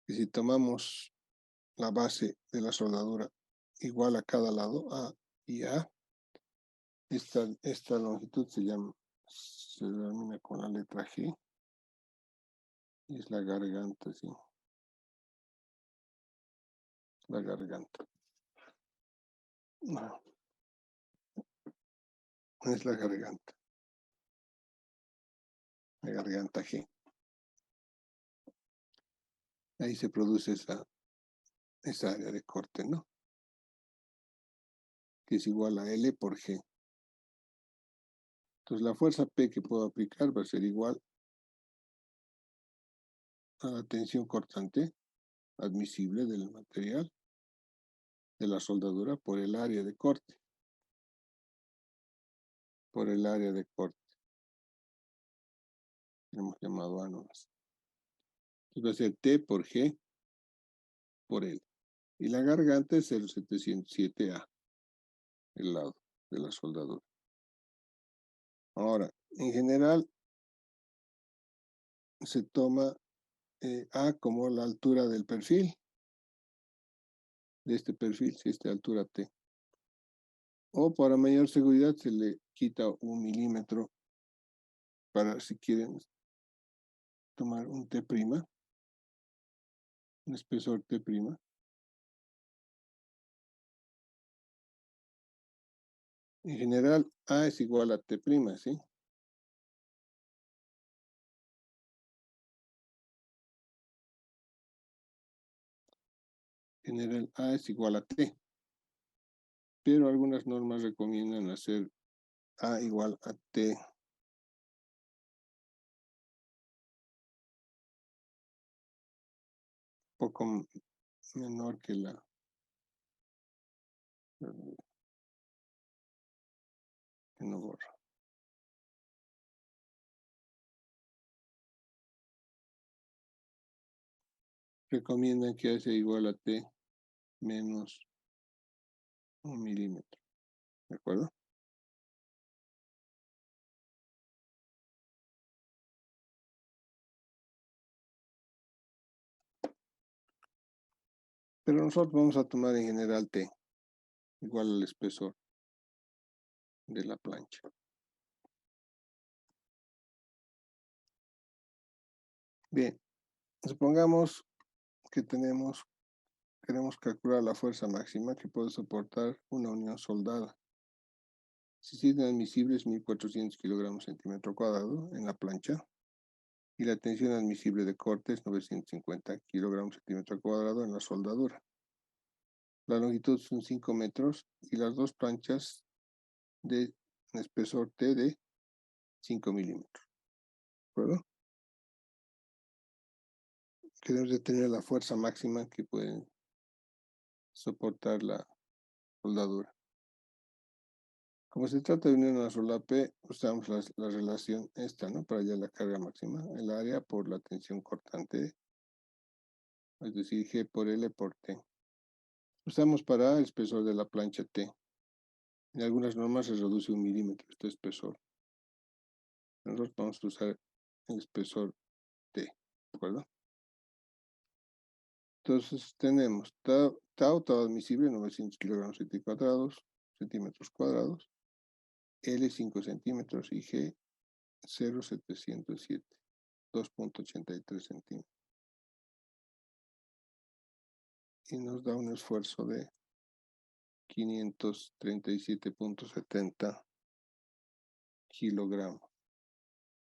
Y si tomamos la base de la soldadura igual a cada lado, A y A, esta longitud se denomina con la letra G, y es la garganta, ¿sí? La garganta. No, es la garganta. La garganta G. Ahí se produce esa área de corte, ¿no? Que es igual a L por G. Entonces la fuerza P que puedo aplicar va a ser igual a la tensión cortante admisible del material de la soldadura por el área de corte. Por el área de corte. Hemos llamado A nomás. Entonces va a ser T por G por L. Y la garganta es 0,707A, el lado de la soldadura. Ahora, en general, se toma A como la altura del perfil, de este perfil, si esta altura T. O para mayor seguridad se le quita 1 milímetro para si quieren tomar un T', un espesor T'. En general, A es igual a T', ¿sí? general A es igual a T. Pero algunas normas recomiendan hacer A igual a T poco menor que que no borra. Recomiendan que A sea igual a T menos 1 milímetro. ¿De acuerdo? Pero nosotros vamos a tomar en general T, igual al espesor de la plancha. Bien, supongamos que queremos calcular la fuerza máxima que puede soportar una unión soldada. Si siguen admisibles 1400 kilogramos centímetro cuadrado en la plancha y la tensión admisible de corte es 950 kilogramos centímetro cuadrado en la soldadura. La longitud son 5 metros y las dos planchas de espesor T de 5 milímetros. ¿De acuerdo? Queremos detener la fuerza máxima que puede soportar la soldadura. Como se trata de unir una sola P, usamos la relación esta, ¿no? Para hallar la carga máxima, el área por la tensión cortante, es decir, G por L por T. Usamos para el espesor de la plancha T. En algunas normas se reduce 1 milímetro este espesor. Nosotros vamos a usar el espesor T, ¿de acuerdo? Entonces tenemos tau admisible 900 kilogramos centímetros cuadrados, L 5 centímetros y G 0,707, 2,83 centímetros. Y nos da un esfuerzo de 537,70 kilogramos. ¿De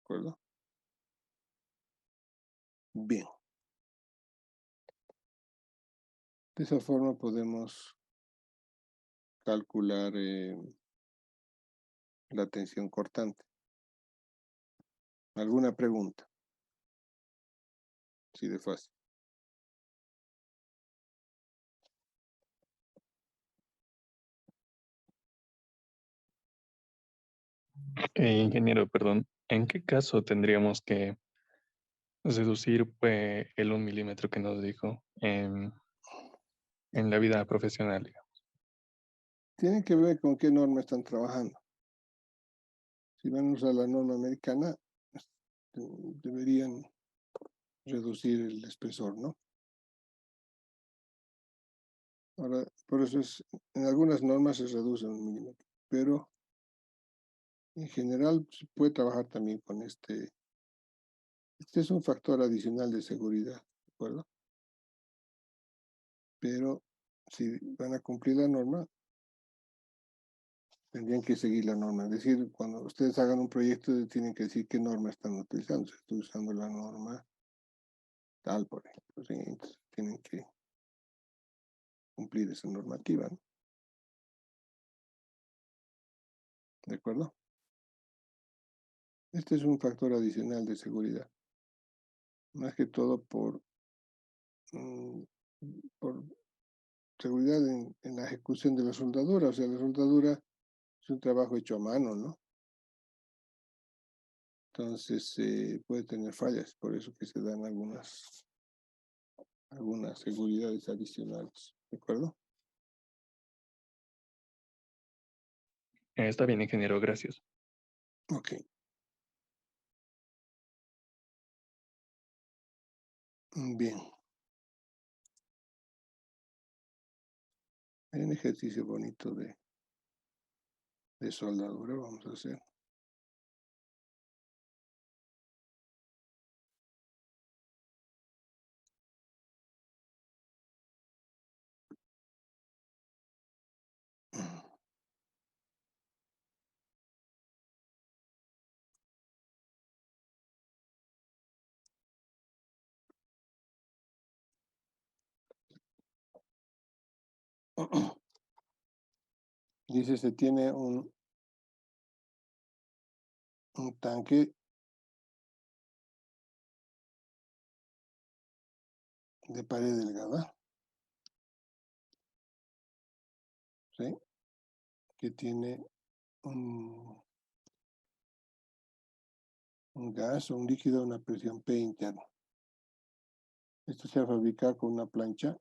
acuerdo? Bien. De esa forma podemos calcular la tensión cortante. ¿Alguna pregunta? Sí, de fácil. Ingeniero, perdón, ¿en qué caso tendríamos que reducir el 1 milímetro que nos dijo en la vida profesional, digamos? Tiene que ver con qué norma están trabajando. Si van a usar la norma americana, deberían reducir el espesor, ¿no? Ahora, por eso en algunas normas se reduce 1 milímetro, pero en general se puede trabajar también con este. Este es un factor adicional de seguridad, ¿de acuerdo? Pero si van a cumplir la norma, tendrían que seguir la norma. Es decir, cuando ustedes hagan un proyecto, tienen que decir qué norma están utilizando. Si estoy usando la norma tal, por ejemplo, ¿sí? Entonces, tienen que cumplir esa normativa, ¿no? ¿De acuerdo? Este es un factor adicional de seguridad. Más que todo por seguridad en la ejecución de la soldadura. O sea, la soldadura es un trabajo hecho a mano, ¿no? Entonces puede tener fallas, por eso que se dan algunas seguridades adicionales. ¿De acuerdo? Está bien, ingeniero, gracias. Ok. Bien. Hay un ejercicio bonito de soldadura, vamos a hacer. Dice, se tiene un tanque de pared delgada, ¿sí? Que tiene un gas o un líquido a una presión P interna. Esto se fabrica con una plancha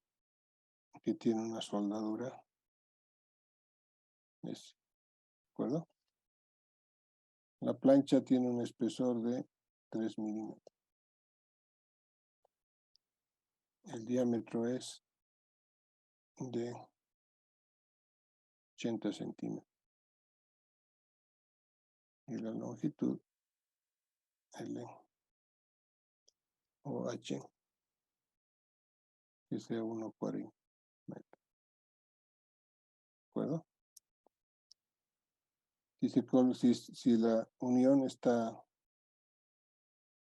que tiene una soldadura. ¿De acuerdo? La plancha tiene un espesor de 3 milímetros. El diámetro es de 80 centímetros. Y la longitud, L o H, que sea 1,40 metros. ¿De acuerdo? Si la unión está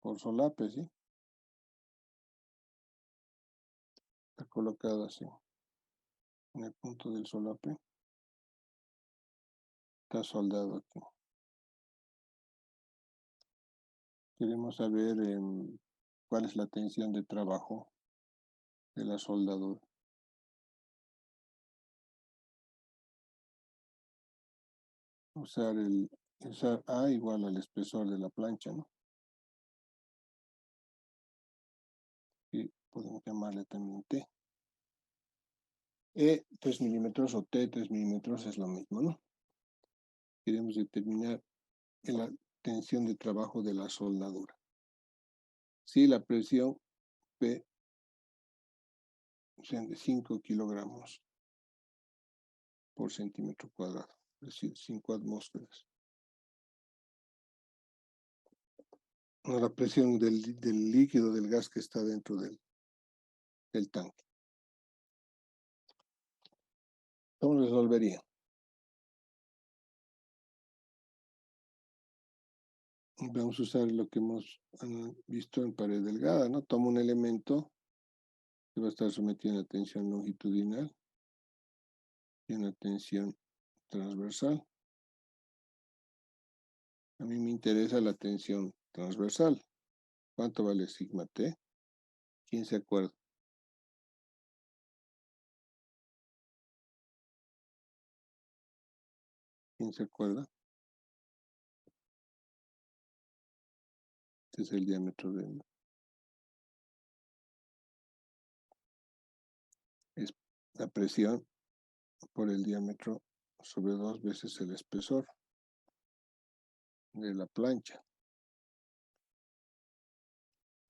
por solape, ¿sí? Está colocado así, en el punto del solape. Está soldado aquí. Queremos saber cuál es la tensión de trabajo de la soldadura. Usar A igual al espesor de la plancha, ¿no? Y podemos llamarle también T. E 3 milímetros o T 3 milímetros es lo mismo, ¿no? Queremos determinar la tensión de trabajo de la soldadura. Si la presión P sean de 5 kilogramos por centímetro cuadrado, es decir, 5 atmósferas. No, la presión del líquido, del gas que está dentro del tanque. ¿Cómo resolvería? Vamos a usar lo que hemos visto en pared delgada, ¿no? Tomo un elemento que va a estar sometido a una tensión longitudinal y una tensión transversal. A mí me interesa la tensión transversal. ¿Cuánto vale sigma T? ¿Quién se acuerda? ¿Quién se acuerda? Este es el diámetro es la presión por el diámetro sobre 2 veces el espesor de la plancha.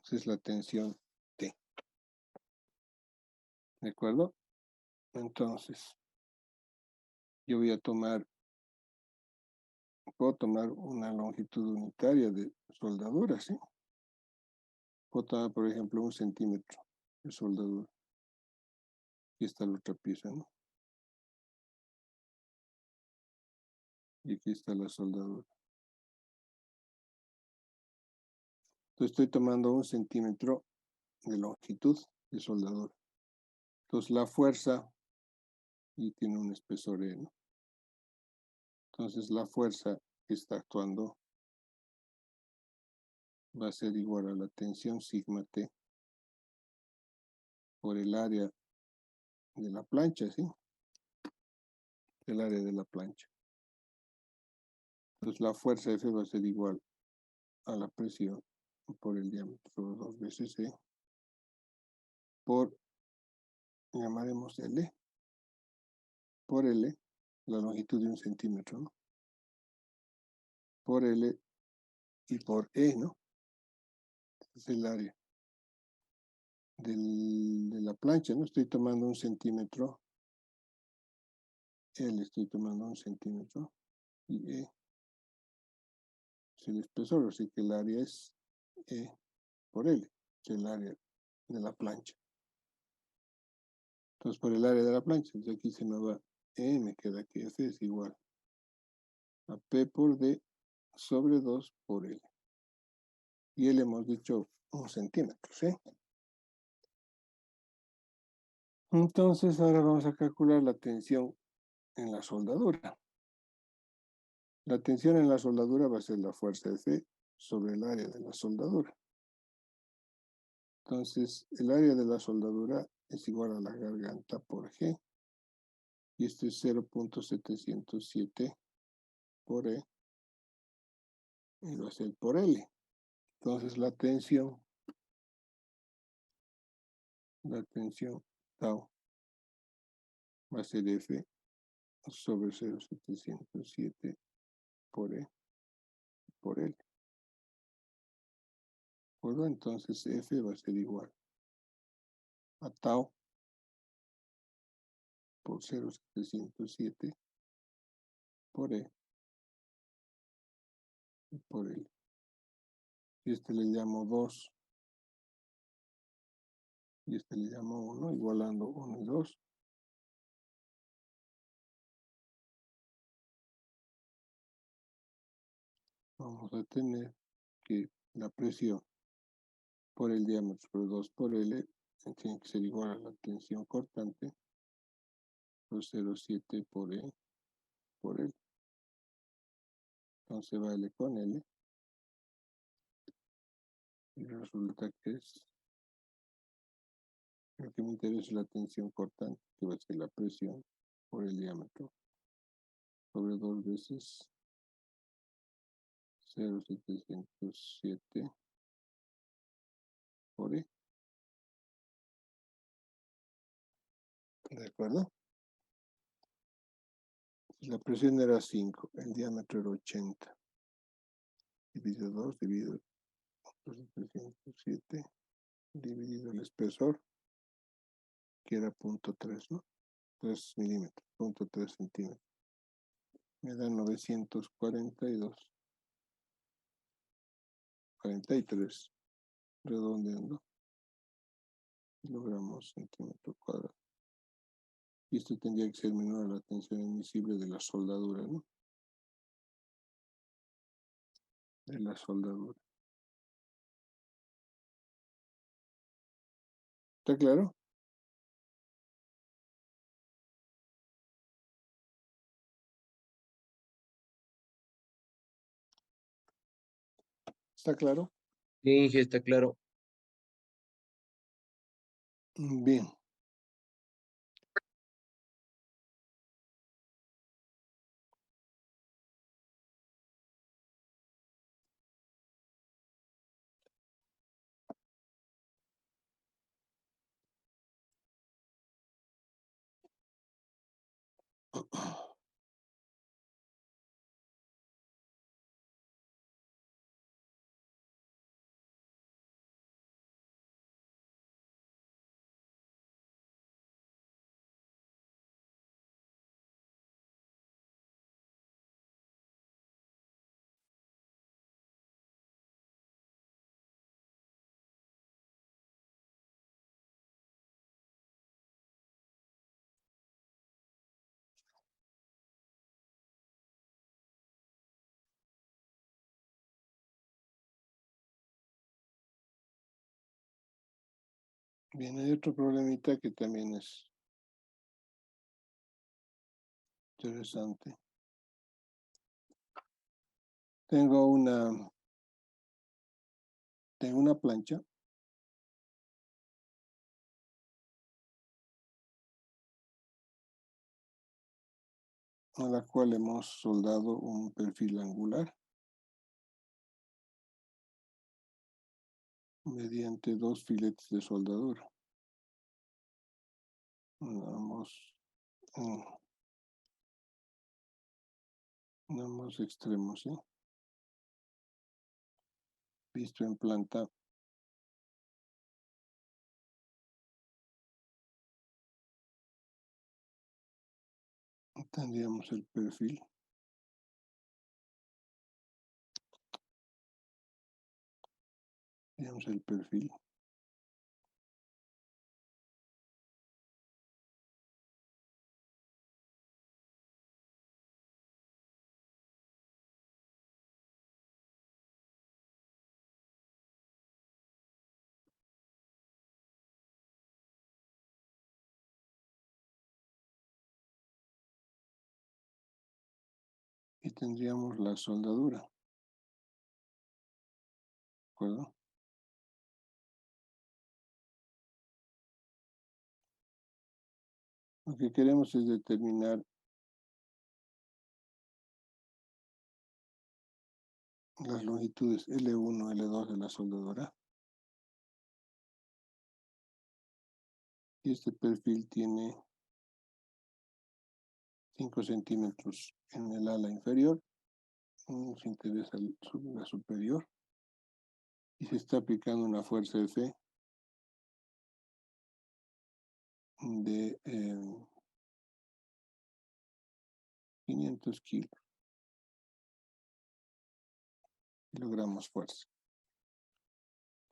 Esa es la tensión T. ¿De acuerdo? Entonces, yo voy a puedo tomar una longitud unitaria de soldadura, ¿sí? Puedo tomar, por ejemplo, 1 centímetro de soldadura. Aquí está la otra pieza, ¿no? Y aquí está la soldadura. Entonces estoy tomando 1 centímetro de longitud de soldadura. Entonces la fuerza, y tiene un espesor E, ¿no? Entonces la fuerza que está actuando va a ser igual a la tensión sigma T por el área de la plancha, ¿sí? El área de la plancha. Entonces la fuerza F va a ser igual a la presión por el diámetro 2 veces E por, llamaremos L, por L, la longitud de 1 centímetro, ¿no? Por L y por E, ¿no? Es el área de la plancha, ¿no? Estoy tomando 1 centímetro, L estoy tomando 1 centímetro y E es el espesor, así que el área es E por L, es el área de la plancha. Entonces por el área de la plancha, entonces aquí se me va E, me queda que F es igual a P por D sobre 2 por L. Y L hemos dicho 1 centímetro, ¿sí? Entonces ahora vamos a calcular la tensión en la soldadura. La tensión en la soldadura va a ser la fuerza F sobre el área de la soldadura. Entonces, el área de la soldadura es igual a la garganta por G. Y esto es 0.707 por E. Y va a ser por L. Entonces, la tensión tau va a ser F sobre 0.707 por E por L. ¿De acuerdo? Entonces, F va a ser igual a tau por 0.707 por E y por L. Y este le llamo 2 y este le llamo 1, igualando 1 y 2. Vamos a tener que la presión por el diámetro por 2 por L tiene que ser igual a la tensión cortante por 0,7 por E por L. Entonces va L con L y resulta que es, lo que me interesa es la tensión cortante, que va a ser la presión por el diámetro sobre 2 veces 0,707 por E. ¿De acuerdo? La presión era 5, el diámetro era 80. Dividido 2, dividido 707, dividido el espesor, que era 0.3, ¿no? 3 milímetros, 0.3 centímetros. Me da 942, 43, redondeando, kilogramos centímetro cuadrado. Y esto tendría que ser menor a la tensión admisible de la soldadura, ¿no? De la soldadura. ¿Está claro? ¿Está claro? Sí, Inge, está claro. Bien. Bien, hay otro problemita que también es interesante. Tengo una plancha a la cual hemos soldado un perfil angular mediante 2 filetes de soldadura. Ambos, ambos extremos, ¿sí? Visto en planta, tendríamos el perfil. Tendríamos el perfil. y tendríamos la soldadura. ¿De acuerdo? Lo que queremos es determinar las longitudes L1, L2 de la soldadura. Y este perfil tiene 5 centímetros en el ala inferior. Nos interesa la superior. Y se está aplicando una fuerza F de 500 kilogramos fuerza.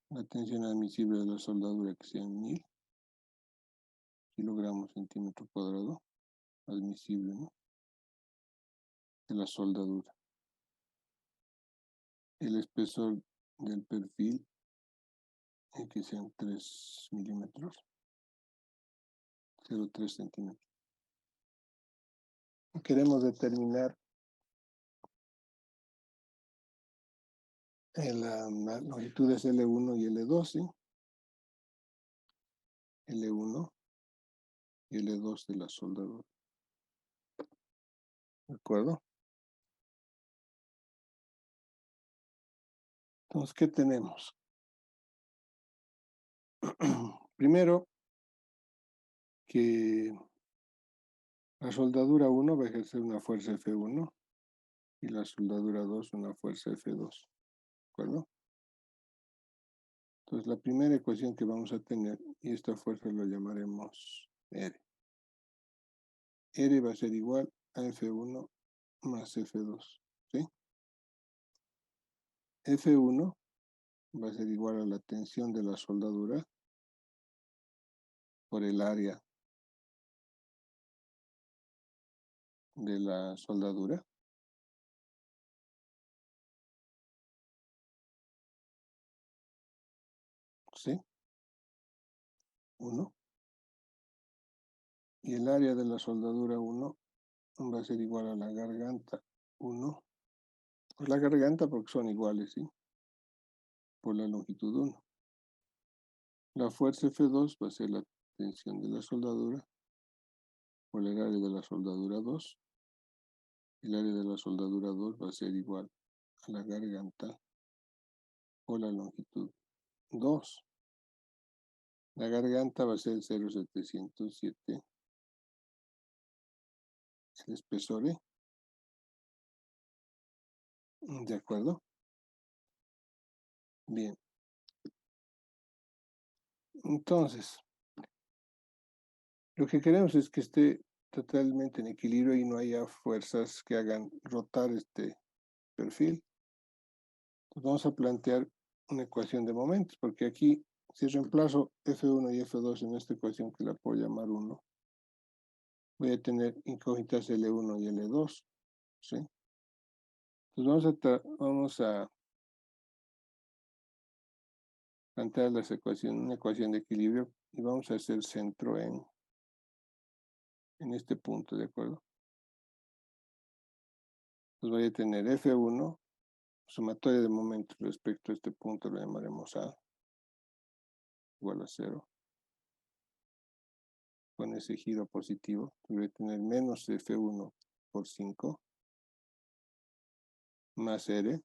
La tensión admisible de la soldadura que sea 1000 kilogramos centímetro cuadrado admisible, ¿no? De la soldadura. El espesor del perfil que sean 3 milímetros, 0,3 centímetros. Queremos determinar las longitudes L1 y L2, ¿sí? L1 y L2 de la soldadura. ¿De acuerdo? Entonces, ¿qué tenemos? Primero, que la soldadura 1 va a ejercer una fuerza F1 y la soldadura 2 una fuerza F2. ¿De acuerdo? Entonces, la primera ecuación que vamos a tener, y esta fuerza lo llamaremos R. R va a ser igual a F1 más F2. ¿Sí? F1 va a ser igual a la tensión de la soldadura por el área de la soldadura. ¿Sí? 1. Y el área de la soldadura 1 va a ser igual a la garganta 1. Pues la garganta porque son iguales, ¿sí? Por la longitud 1. La fuerza F2 va a ser la tensión de la soldadura por el área de la soldadura 2. El área de la soldadura 2 va a ser igual a la garganta por la longitud 2. La garganta va a ser 0,707. El espesor, ¿eh? ¿De acuerdo? Bien. Entonces, lo que queremos es que esté totalmente en equilibrio y no haya fuerzas que hagan rotar este perfil. Entonces vamos a plantear una ecuación de momentos, porque aquí, si reemplazo F1 y F2 en esta ecuación que la puedo llamar 1, voy a tener incógnitas L1 y L2, ¿sí? Entonces vamos a plantear las ecuaciones, una ecuación de equilibrio, y vamos a hacer centro en este punto, ¿de acuerdo? Entonces voy a tener F1, sumatoria de momentos respecto a este punto, lo llamaremos A, igual a 0. Con ese giro positivo, voy a tener menos F1 por 5, más R,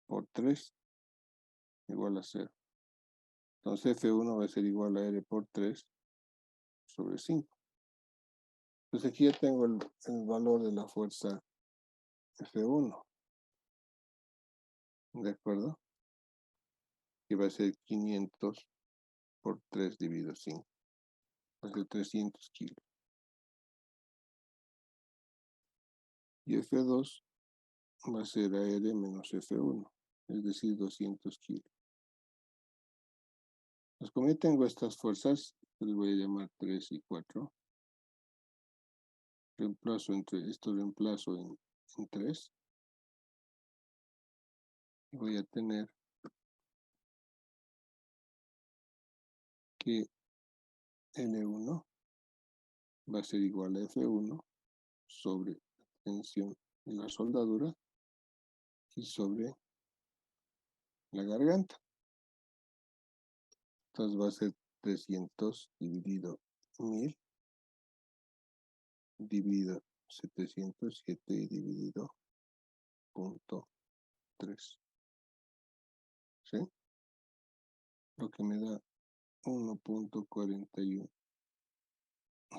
por 3, igual a 0. Entonces F1 va a ser igual a R por 3 sobre 5. Entonces aquí ya tengo el valor de la fuerza F1. ¿De acuerdo? Que va a ser 500 por 3 dividido 5. Va a ser 300 kilos. Y F2 va a ser AR menos F1, es decir, 200 kilos. Pues como yo tengo estas fuerzas, les voy a llamar 3 y 4. Reemplazo en 3. Y voy a tener que L1 va a ser igual a F1 sobre la tensión de la soldadura y sobre la garganta. Entonces va a ser 300 dividido 1000 dividido 707 y dividido 0.3. ¿Sí? Lo que me da 1.41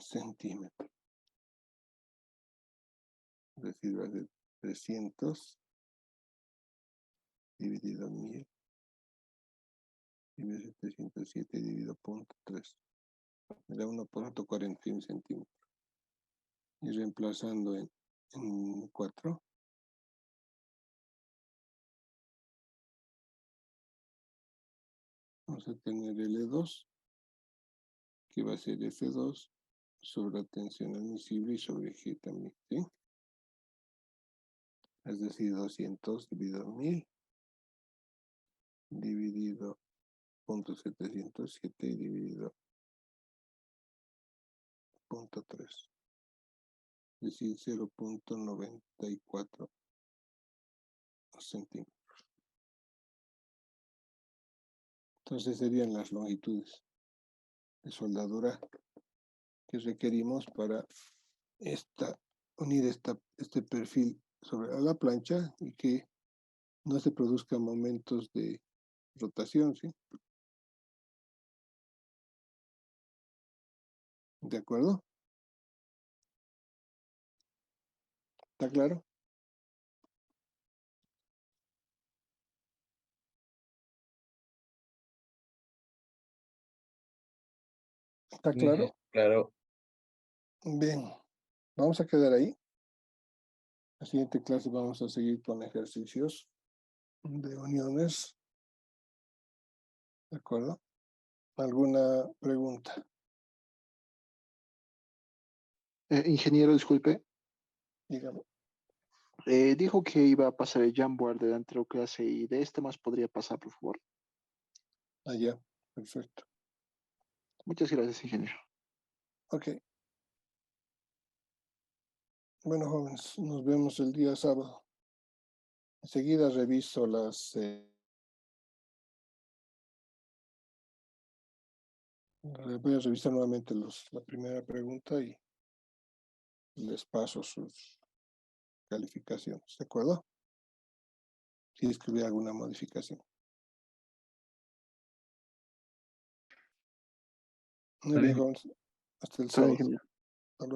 centímetros. Es decir, va a ser 300 dividido 1000 dividido 707 dividido 0.3. Me da 1.41 centímetros. Y reemplazando en 4, vamos a tener L2, que va a ser F2 sobre la tensión admisible y sobre G también, ¿sí? Es decir, 200 dividido 1000 dividido 0.707 y dividido 0.3. Es decir, 0.94 centímetros. Entonces serían las longitudes de soldadura que requerimos para unir este perfil sobre la plancha y que no se produzcan momentos de rotación, ¿sí? ¿De acuerdo? ¿Está claro? ¿Está Sí, claro? claro. Bien, vamos a quedar ahí. La siguiente clase vamos a seguir con ejercicios de uniones. ¿De acuerdo? ¿Alguna pregunta? Ingeniero, disculpe. Dígame. Dijo que iba a pasar el Jamboard de la anterior clase y de este más podría pasar, por favor. Allá, perfecto. Muchas gracias, ingeniero. Ok. Bueno, jóvenes, nos vemos el día sábado. Enseguida reviso voy a revisar nuevamente la primera pregunta y les paso sus calificaciones, ¿de acuerdo? Si es que hubiera alguna modificación. Muy Está bien, bien. jóvenes. Hasta el Está bien, sábado. ingeniero.